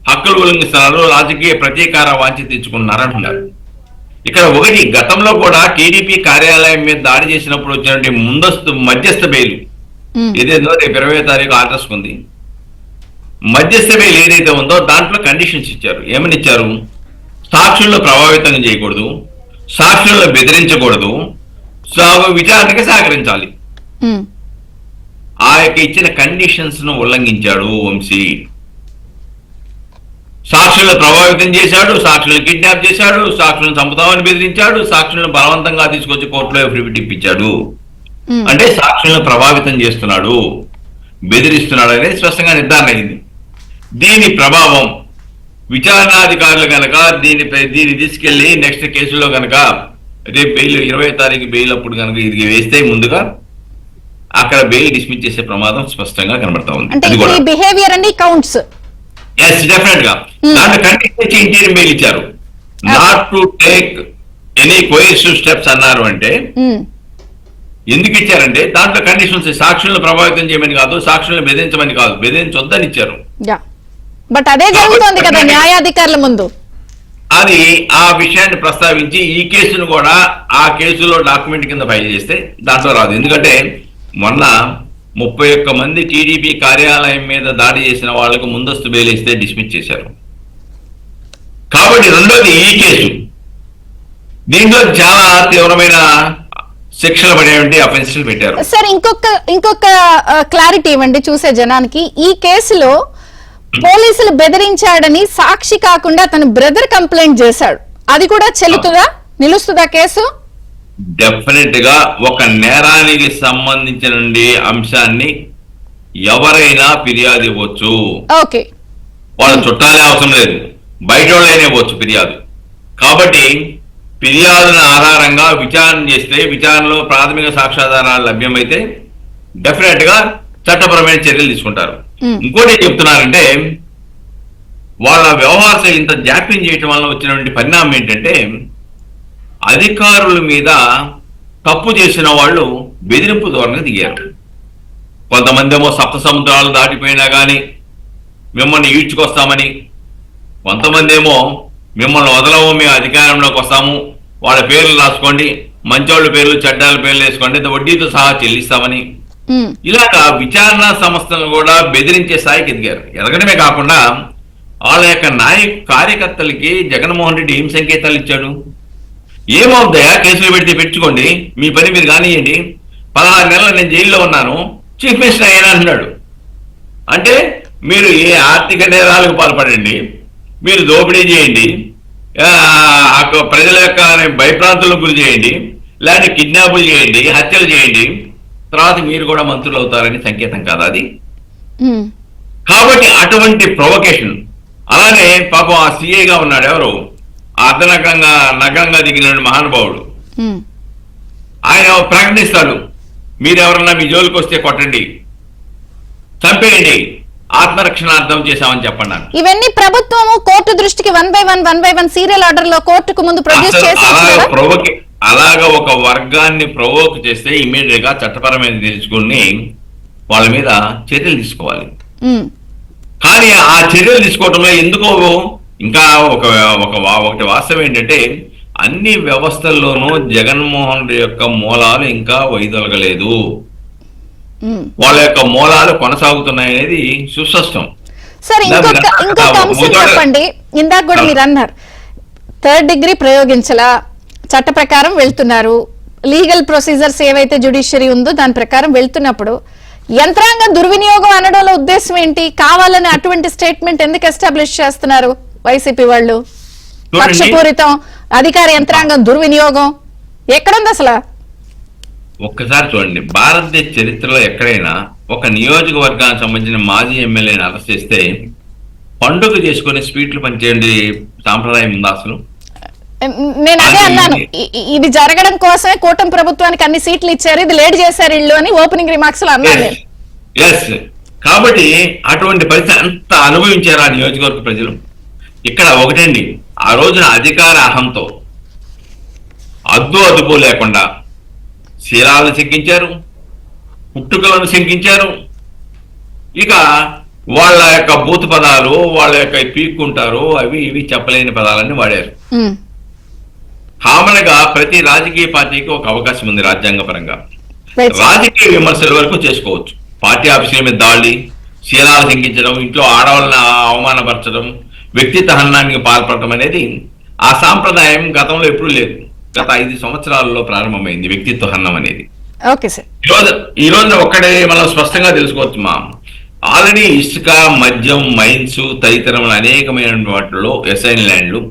Speaker 4: హక్కులు ఉల్లంఘిస్తున్నారు, రాజకీయ ప్రతీకార వాంఛ తెచ్చుకున్నారంటున్నారు. ఇక్కడ ఒకటి, గతంలో కూడా టీడీపీ కార్యాలయం మీద దాడి చేసినప్పుడు వచ్చినటువంటి మధ్యస్థ బెయిల్ ఏదైతే రేపు 20వ తారీఖు ఆర్డర్స్ ఉంది, మధ్యస్థ బెయిల్ ఏదైతే ఉందో దాంట్లో కండిషన్స్ ఇచ్చారు. ఏమని ఇచ్చారు? సాక్షులను ప్రభావితం చేయకూడదు, సాక్షులను బెదిరించకూడదు, విచారణకి సహకరించాలి.
Speaker 1: ఉమ్,
Speaker 4: ఆ యొక్క ఇచ్చిన కండిషన్స్ ను ఉల్లంఘించాడు వంశీ. సాక్షులను ప్రభావితం చేశాడు, సాక్షులను కిడ్నాప్ చేశాడు, సాక్షులను చంపుతామని బెదిరించాడు, సాక్షులను బలవంతంగా తీసుకొచ్చి కోర్టులో ఎఫిడవిట్ ఇప్పించాడు.
Speaker 1: ఉమ్.
Speaker 4: అంటే సాక్షులను ప్రభావితం చేస్తున్నాడు, బెదిరిస్తున్నాడు అనేది స్పష్టంగా నిర్ధారణ అయింది. దీని ప్రభావం విచారణాధికారులు కనుక దీన్ని తీసుకెళ్లి నెక్స్ట్ కేసులో కనుక రేపు బెయిల్ 20వ తారీఖు బెయిల్ అప్పుడు కనుక ఇది వేస్తే ముందుగా అక్కడ బెయిల్ డిస్మిస్ చేసే ప్రమాదం స్పష్టంగా కనబడతా ఉంది.
Speaker 1: అంటే
Speaker 4: అది కూడా
Speaker 1: ఈ బిహేవియర్ అండి కౌంట్స్.
Speaker 4: ఎస్, డెఫినెట్ గా దాంట్లో కంటిన్యూ ఇంటీరియర్ బెయిల్ ఇచ్చారు. Not to take any coercive steps అన్నారు. అంటే ఎందుకు ఇచ్చారంటే దాంట్లో కండిషన్స్ సాక్షులను ప్రభావితం చేయమని కాదు, సాక్షులను బెదిరించమని కాదు, బెదిరించొద్దని ఇచ్చారు.
Speaker 1: బట్ అదే జరుగుతోంది కదా న్యాయాధికారుల ముందు.
Speaker 4: అది ఆ విషయాన్ని ప్రస్తావించి ఈ కేసును కూడా ఆ కేసులో డాక్యుమెంట్ కింద ఫైల్ చేస్తే దాంట్లో రాదు. ఎందుకంటే మొన్న 31 మంది టీడీపీ కార్యాలయం మీద దాడి చేసిన వాళ్ళకు ముందస్తు బెయిల్ ఇస్తే డిస్మిస్ చేశారు. కాబట్టి రెండోది ఈ కేసు, దీంట్లో చాలా తీవ్రమైన శిక్షలు పడేటువంటి అఫెన్సులు పెట్టారు.
Speaker 1: సార్ ఇంకొక క్లారిటీ ఇవ్వండి చూసే జనానికి. ఈ కేసులో పోలీసులు బెదిరించాడని సాక్షి కాకుండా తన బ్రదర్ కంప్లైంట్ చేశాడు. అది కూడా చెల్లుతుందా, నిలుస్తుందా కేసు?
Speaker 4: డెఫినెట్ గా ఒక నేరానికి సంబంధించిన అంశాన్ని ఎవరైనా ఫిర్యాదు ఇవ్వచ్చు.
Speaker 1: ఓకే,
Speaker 4: వాళ్ళ చుట్టాలే అవసరం లేదు, బయట వాళ్ళైనా ఇవ్వచ్చు ఫిర్యాదు. కాబట్టి ఫిర్యాదుల ఆధారంగా విచారణ చేస్తే విచారణలో ప్రాథమిక సాక్ష్యాధారాలు లభ్యమైతే డెఫినెట్ గా చట్టపరమైన చర్యలు తీసుకుంటారు. ఇంకోటి ఏం చెప్తున్నారంటే వాళ్ళ వ్యవహార ఇంత జాప్యం చేయటం వల్ల వచ్చినటువంటి పరిణామం ఏంటంటే అధికారుల మీద తప్పు చేసిన వాళ్ళు బెదిరింపు ధోరణి దిగారు. కొంతమంది ఏమో సప్త సముద్రాలు దాటిపోయినా కానీ మిమ్మల్ని ఈడ్చుకొస్తామని, కొంతమంది ఏమో మిమ్మల్ని వదలము, మేము అధికారంలోకి వస్తాము, వాళ్ళ పేర్లు రాసుకోండి, మంచోళ్ళ పేర్లు చెడ్డాళ్ళ పేర్లు వేసుకోండి, వడ్డీతో సహా చెల్లిస్తామని, ఇలాగా విచారణ సంస్థలను కూడా బెదిరించే స్థాయికి ఎదగడమే కాకుండా వాళ్ళ యొక్క కార్యకర్తలకి జగన్మోహన్ రెడ్డి ఏం సంకేతాలు ఇచ్చాడు? ఏమవుతాయా, కేసులు పెడితే పెట్టుకోండి, మీ పని మీరు కానివ్వండి, 16 నెలలు నేను జైల్లో ఉన్నాను, చీఫ్ మినిస్టర్ అయ్యాను అంటున్నాడు. అంటే మీరు ఏ ఆర్థిక నేరాలకు పాల్పడండి, మీరు దోపిడీ చేయండి, ప్రజల యొక్క భయప్రాంతులకు గురి చేయండి, లేదంటే కిడ్నాపులు చేయండి, హత్యలు చేయండి, తర్వాత మీరు కూడా మంత్రులు అవుతారని సంకేతం కాదా అది? కాబట్టి అటువంటి ప్రొవకేషన్. అలానే పాపం ఆ సిఐగా ఉన్నాడు ఎవరు, నగరంగా దిగిన మహానుభావుడు, ఆయన ప్రకటిస్తాడు, మీరెవరన్నా మీ జోలికి వస్తే కొట్టండి, చంపేయండి, ఆత్మరక్షణార్థం చేశామని చెప్పండి.
Speaker 1: ఇవన్నీ ప్రభుత్వము కోర్టు దృష్టికి 1 by 1 సీరియల్ ఆర్డర్ లో కోర్టుకు ముందు ప్రొడ్యూస్ చేసి
Speaker 4: అలాగా ఒక వర్గాన్ని ప్రొవోక్ చేస్తే ఇమీడియట్ గా చట్టపరమైన తెలుసుకుని వాళ్ళ మీద చర్యలు తీసుకోవాలి. కానీ ఆ చర్యలు తీసుకోవడంలో ఎందుకో ఇంకా ఒకటి వాస్తవం ఏంటంటే అన్ని వ్యవస్థల్లోనూ జగన్మోహన్ రెడ్డి యొక్క మూలాలు ఇంకా వైదొలగలేదు, వాళ్ళ యొక్క మూలాలు కొనసాగుతున్నాయనేది సుస్పష్టం.
Speaker 1: సరే, ఇంకొక అంశం చెప్పండి. ఇందాక కూడా మీరు అన్నారు 3rd డిగ్రీ ప్రయోగించలా, చట్ట ప్రకారం వెళ్తున్నారు, లీగల్ ప్రొసీజర్స్ ఏవైతే జ్యుడిషియరీ ఉందో దాని ప్రకారం వెళ్తున్నప్పుడు యంత్రాంగం దుర్వినియోగం అనడంలో ఉద్దేశం ఏంటి? కావాలని అటువంటి స్టేట్మెంట్ ఎందుకు ఎస్టాబ్లిష్ చేస్తున్నారు వైసీపీ వాళ్ళు? పక్షపూరితం, అధికార యంత్రాంగం దుర్వినియోగం ఎక్కడుంది అసలు?
Speaker 4: ఒక్కసారి చూడండి, భారతదేశ చరిత్రలో ఎక్కడైనా ఒక నియోజకవర్గానికి సంబంధించిన మాజీ ఎమ్మెల్యేని అరెస్ట్ చేస్తే పండుగ చేసుకుని స్వీట్లు పంచేయండి సాంప్రదాయం ఉందా అసలు?
Speaker 1: నేను అదే అన్నాను, ఇది జరగడం కోసమే కూటమి ప్రభుత్వానికి అన్ని సీట్లు ఇచ్చారు, ఇది లేట్ చేశారు ఇల్లు అని ఓపెనింగ్ రిమార్క్స్ లో అన్నాను.
Speaker 4: కాబట్టి అటువంటి పరిస్థితి అంత అనుభవించారు ఆ నియోజకవర్గ ప్రజలు. ఇక్కడ ఒకటండి, ఆ రోజున అధికార అహంతో అదుపు లేకుండా శీలాలను శంకించారు, పుట్టుకలను శంకించారు. ఇక వాళ్ళ యొక్క బూత్ పదాలు, వాళ్ళ యొక్క పీక్కుంటారు, అవి ఇవి చెప్పలేని పదాలన్నీ వాడారు. కామన్ గా ప్రతి రాజకీయ పార్టీకి ఒక అవకాశం ఉంది రాజ్యాంగపరంగా, రాజకీయ విమర్శల వరకు చేసుకోవచ్చు. పార్టీ ఆఫీసుల మీద దాడి, శీలాలు శంకించడం, ఇంట్లో ఆడవాళ్ళని అవమానపరచడం, వ్యక్తిత్వ హననానికి పాల్పడటం అనేది ఆ సాంప్రదాయం గతంలో ఎప్పుడూ లేదు. గత 5 సంవత్సరాలలో ప్రారంభమైంది వ్యక్తిత్వ హననం అనేది.
Speaker 1: Okay sir.
Speaker 4: ఈ రోజున ఒక్కడే మనం స్పష్టంగా తెలుసుకోవచ్చు మా, ఆల్రెడీ ఇసుక, మద్యం, మైన్స్ తదితరములు అనేకమైన వాటిలో ఎస్ఐన్ ల్యాండ్లు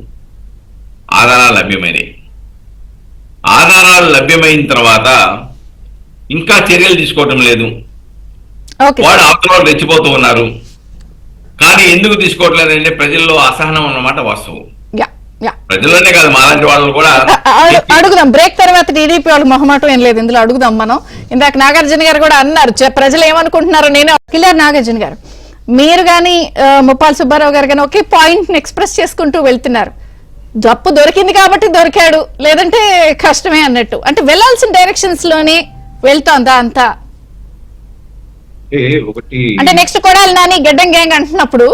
Speaker 4: ఆధారాలు లభ్యమైనవి. ఆధారాలు లభ్యమైన తర్వాత ఇంకా చర్యలు తీసుకోవటం లేదు.
Speaker 1: ఓకే
Speaker 4: వాడు అవతల రెచ్చిపోతూ ఉన్నారు. కానీ ఎందుకు తీసుకోవట్లేదంటే ప్రజల్లో అసహనం అన్నమాట వాస్తవం.
Speaker 1: యా యా
Speaker 4: ప్రజల్లోనే కాదు, మాలాంటి వాళ్ళు కూడా.
Speaker 1: అడుగుదాం, బ్రేక్ తర్వాత టీడీపీ వాళ్ళు మొహమాటం ఏం లేదు ఇందులో, అడుగుదాం మనం. ఇందాక నాగార్జున గారు కూడా అన్నారు ప్రజలు ఏమనుకుంటున్నారో. నేను కిల్లర్ నాగార్జున గారు, మీరు కానీ ముప్పాల సుబ్బారావు గారు కానీ ఒకే పాయింట్ ని ఎక్స్ప్రెస్ చేసుకుంటూ వెళ్తున్నారు. జప్పు దొరికింది కాబట్టి దొరికాడు, లేదంటే కష్టమే అన్నట్టు. అంటే వెళ్లాల్సిన డైరెక్షన్స్ లోనే వెళ్తోందా అంతా?
Speaker 3: ఒకటి
Speaker 1: అంటే నెక్స్ట్ కొడాలి నాని గడ్డం గ్యాంగ్ అంటున్నప్పుడు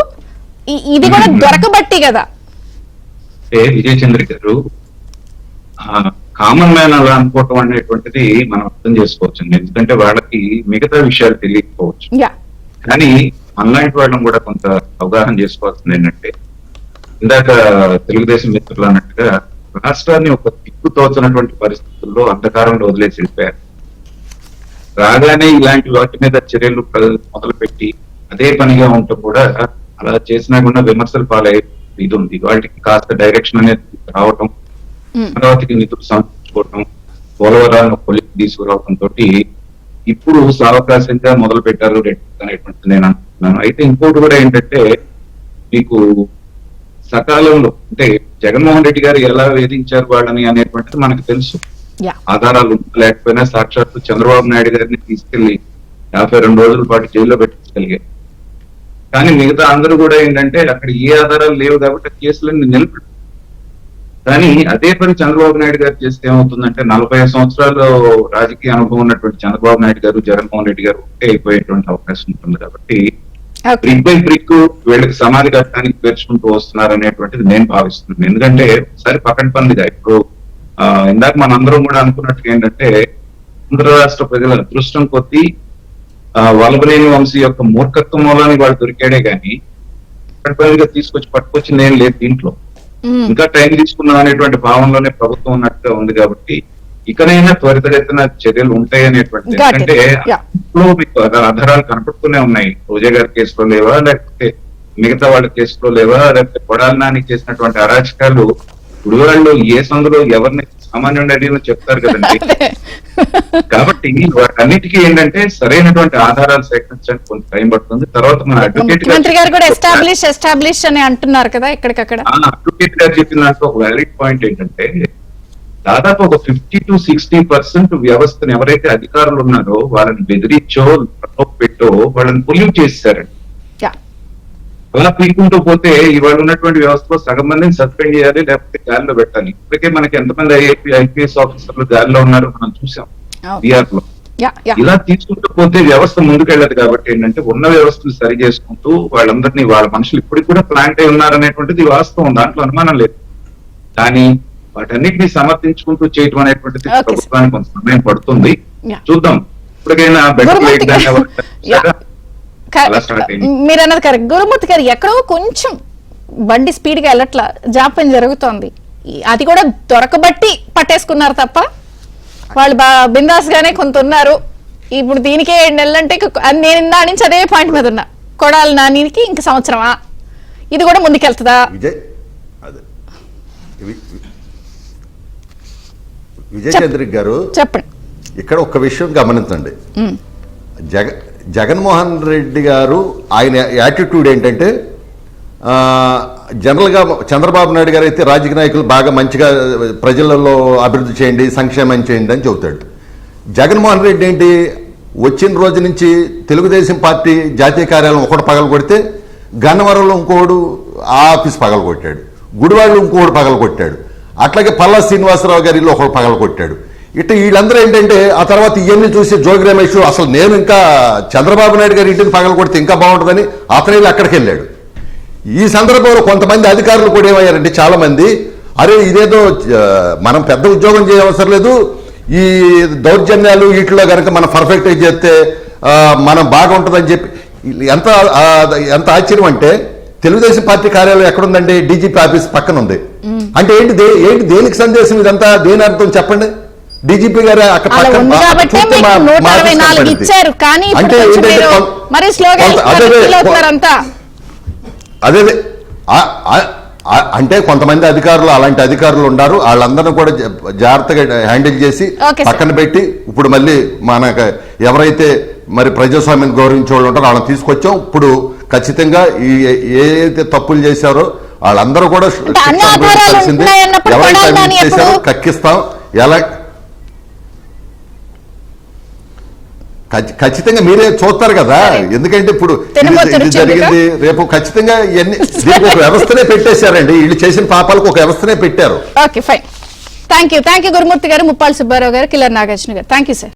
Speaker 1: ఇది కూడా దొరకబట్టి కదా.
Speaker 3: విజయ్ చంద్ర గారు, కామన్ మ్యాన్ అలా అనుకోవటం అనేటువంటిది మనం అర్థం చేసుకోవచ్చు. ఎందుకంటే వాళ్ళకి మిగతా విషయాలు తెలియకపోవచ్చు. కానీ మనలాంటి వాళ్ళని కూడా కొంత అవగాహన చేసుకోవాల్సింది ఏంటంటే, ఇందాక తెలుగుదేశం మిత్రులు అన్నట్టుగా రాష్ట్రాన్ని ఒక దిక్కు తోచినటువంటి పరిస్థితుల్లో అంధకారంలో వదిలేసి వెళ్ళిపోయారు. రాగానే ఇలాంటి వాటి మీద చర్యలు మొదలుపెట్టి అదే పనిగా ఉంటూ కూడా అలా చేసినా కూడా విమర్శలు పాలయ్యే ఇది ఉంది. వాటికి కాస్త డైరెక్షన్ అనేది రావటం, అమరావతికి నిధులు సమర్పించుకోవటం, పోలవరాలను పొలికి తీసుకురావటం తోటి ఇప్పుడు సావకాశంగా మొదలు పెట్టారు అనేటువంటిది నేను అనుకుంటున్నాను. అయితే ఇంకోటి కూడా ఏంటంటే, మీకు సకాలంలో అంటే జగన్మోహన్ రెడ్డి గారు ఎలా వేధించారు వాళ్ళని అనేటువంటిది మనకు తెలుసు. ఆధారాలు లేకపోయినా సాక్షాత్తు చంద్రబాబు నాయుడు గారిని తీసుకెళ్లి 52 రోజుల పాటు జైల్లో పెట్టించగలిగారు. కానీ మిగతా అందరూ కూడా ఏంటంటే అక్కడ ఏ ఆధారాలు లేవు కాబట్టి కేసులన్నీ నిలిపి. కానీ అదే పని చంద్రబాబు నాయుడు గారు చేస్తే ఏమవుతుందంటే, 45 సంవత్సరాలు రాజకీయ అనుభవం ఉన్నటువంటి చంద్రబాబు నాయుడు గారు, జగన్మోహన్ రెడ్డి గారు ఒకటే అయిపోయేటువంటి అవకాశం ఉంటుంది. కాబట్టి బ్రిక్ బై బ్రిక్ వీళ్ళకి సమాధి కట్టడానికి పేర్చుకుంటూ వస్తున్నారు అనేటువంటిది నేను భావిస్తున్నాను. ఎందుకంటే ఒకసారి పక్కన పనిగా ఇప్పుడు ఇందాక మనందరం కూడా అనుకున్నట్టుగా ఏంటంటే, ఆంధ్ర రాష్ట్ర ప్రజల అదృష్టం కొద్దీ వల్లభనేని వంశీ యొక్క మూర్ఖత్వం మూలాన్ని వాళ్ళు దొరికాడే గాని పనిగా పట్టుకొచ్చింది ఏం లేదు దీంట్లో. ఇంకా టైం తీసుకున్నాం అనేటువంటి భావనలోనే ప్రభుత్వం ఉన్నట్టుగా ఉంది. కాబట్టి ఇకనైనా త్వరితగతిన చర్యలు ఉంటాయి అనేటువంటిది. ఎందుకంటే మీకు ఆధారాలు కనపడుతూనే ఉన్నాయి. రోజా గారి కేసులో లేవా, లేకపోతే మిగతా వాళ్ళ కేసులో లేవా, లేకపోతే కొడాలి నాని చేసినటువంటి అరాచకాలు ఇప్పుడు వాళ్ళు ఏ సందులో ఎవరిని సామాన్యుడు అడిగిన చెప్తారు కదండి. కాబట్టి వాటన్నిటికీ ఏంటంటే సరైనటువంటి ఆధారాలు సేకరించడానికి కొంత టైం పడుతుంది. తర్వాత మన
Speaker 1: ముఖ్యమంత్రి గారు కూడా ఎస్టాబ్లిష్ అని అంటున్నారు కదా ఇక్కడికక్కడ.
Speaker 3: అడ్వకేట్ గారు చెప్పిన దాంట్లో ఒక వ్యాలిడ్ పాయింట్ ఏంటంటే, దాదాపు ఒక 50 to 60% వ్యవస్థను ఎవరైతే అధికారులు ఉన్నారో వాళ్ళని బెదిరించో పెట్టో వాళ్ళని పొల్యూట్ చేశారండి. అలా పీకుంటూ పోతే ఇవాళ ఉన్నటువంటి వ్యవస్థలో సగం మందిని సస్పెండ్ చేయాలి, లేకపోతే గాలిలో పెట్టాలి. ఇప్పటికే మనకి ఎంతమంది ఐపీఎస్ ఆఫీసర్లు గాలిలో ఉన్నారో మనం చూసాం బీఆర్ లో. ఇలా తీసుకుంటూ పోతే వ్యవస్థ ముందుకెళ్ళదు. కాబట్టి ఏంటంటే ఉన్న వ్యవస్థను సరి చేసుకుంటూ వాళ్ళందరినీ వాళ్ళ మనుషులు ఇప్పటికి కూడా ప్లాంట్ అయి ఉన్నారనేటువంటిది వాస్తవం, దాంట్లో అనుమానం లేదు. కానీ వాటన్నిటిని సమర్థించుకుంటూ చేయటం అనేటువంటిది ప్రభుత్వానికి కొంత సమయం పడుతుంది. చూద్దాం, ఇప్పటికైనా బెటర్.
Speaker 1: మీరు అన్నది కరెక్ట్. గురుమూర్తి గారు, ఎక్కడో కొంచెం బండి స్పీడ్ గా వెళ్ళట్లా, జాప్యం జరుగుతోంది. అది కూడా దొరకబట్టి పట్టేసుకున్నారు తప్ప వాళ్ళు బిందాస్ గానే కొంత ఉన్నారు. ఇప్పుడు దీనికే 7 నెలలంటే నేను ఇందా నుంచి అదే పాయింట్ మీద ఉన్నా. కొడాలి నానికి ఇంక సంవత్సరమా, ఇది కూడా ముందుకెళ్తుందా?
Speaker 2: విజయ్ చంద్ర గారు
Speaker 1: చెప్పండి.
Speaker 2: ఇక్కడ ఒక విషయం గమనించండి. జగన్మోహన్ రెడ్డి గారు ఆయన యాటిట్యూడ్ ఏంటంటే, జనరల్గా చంద్రబాబు నాయుడు గారు అయితే రాజకీయ నాయకులు బాగా మంచిగా ప్రజలలో అభివృద్ధి చేయండి, సంక్షేమం చేయండి అని చెబుతాడు. జగన్మోహన్ రెడ్డి ఏంటి, వచ్చిన రోజు నుంచి తెలుగుదేశం పార్టీ జాతీయ కార్యాలయం ఒకటి పగలగొడితే గన్నవరంలో ఇంకోడు ఆఫీస్ పగలగొట్టాడు, గుడివాడలో ఇంకోడు పగలగొట్టాడు, అట్లాగే పల్లా శ్రీనివాసరావు గారి ఇల్లు ఒకడు పగలగొట్టాడు. ఇట్లా వీళ్ళందరూ ఏంటంటే ఆ తర్వాత ఇవన్నీ చూసి జోగి రమేష్ అసలు నేను ఇంకా చంద్రబాబు నాయుడు గారి ఇంటిని పగలగొడితే ఇంకా బాగుంటుందని అతను అక్కడికి వెళ్ళాడు. ఈ సందర్భంలో కొంతమంది అధికారులు కూడా ఏమయ్యారంటే, చాలా మంది, అరే ఇదేదో మనం పెద్ద ఉద్యోగం చేయవసరం లేదు, ఈ దౌర్జన్యాలు వీటిలో కనుక మనం పర్ఫెక్ట్గా చేస్తే మనం బాగుంటుందని చెప్పి ఎంత ఆశ్చర్యం అంటే, తెలుగుదేశం పార్టీ కార్యాలయం ఎక్కడుందండి? డీజీపీ ఆఫీస్ పక్కన ఉంది. అంటే ఏంటి దేనికి సందేశం ఇదంతా? దేని అర్థం చెప్పండి? డీజీపీ గారు అక్కడ
Speaker 1: అలా
Speaker 2: పక్కన
Speaker 1: ఉంది కాబట్టే
Speaker 2: చూస్తే
Speaker 1: మీకు
Speaker 2: మా-
Speaker 1: 164
Speaker 2: మా ఆఫీస్
Speaker 1: ఇచ్చారు. కానీ ఇప్పుడు
Speaker 2: అంటే
Speaker 1: కొంచెం
Speaker 2: ఏంటంటే
Speaker 1: మీరు మరి స్లోగా అవుతున్నారంతా.
Speaker 2: అదే అంటే కొంతమంది అధికారులు అలాంటి అధికారులు ఉన్నారు. వాళ్ళందరినీ కూడా జాగ్రత్తగా హ్యాండిల్ చేసి
Speaker 1: Okay, sir.
Speaker 2: పక్కన పెట్టి ఇప్పుడు మళ్ళీ మనకు ఎవరైతే మరి ప్రజాస్వామ్యం గౌరవించే వాళ్ళు ఉంటారో వాళ్ళని తీసుకొచ్చాం. ఇప్పుడు ఖచ్చితంగా ఏదైతే తప్పులు చేశారో వాళ్ళందరూ కూడా
Speaker 1: అంటే అన్ని ఆధారాలు ఉంటున్నాయన్నప్పుడు
Speaker 2: ఎవరైతే
Speaker 1: కొడాలి
Speaker 2: అవినీతి
Speaker 1: ఎప్పుడు?
Speaker 2: చేశారో కక్కిస్తాం. ఎలా ఖచ్చితంగా మీరే చూస్తారు కదా. ఎందుకంటే ఇప్పుడు
Speaker 1: తినబోతురు
Speaker 2: ఇది జరిగింది, రేపు ఖచ్చితంగా ఇవన్నీ దీనికి ఒక వ్యవస్థనే పెట్టేశారండి. వీళ్ళు చేసిన పాపాలకు ఒక వ్యవస్థనే పెట్టారు.
Speaker 1: Okay fine. థ్యాంక్ యూ గురుమూర్తి గారు, ముప్పాళ్ళ సుబ్బారావు గారు, కిల్లర్ నాగార్జున గారు. Thank you sir.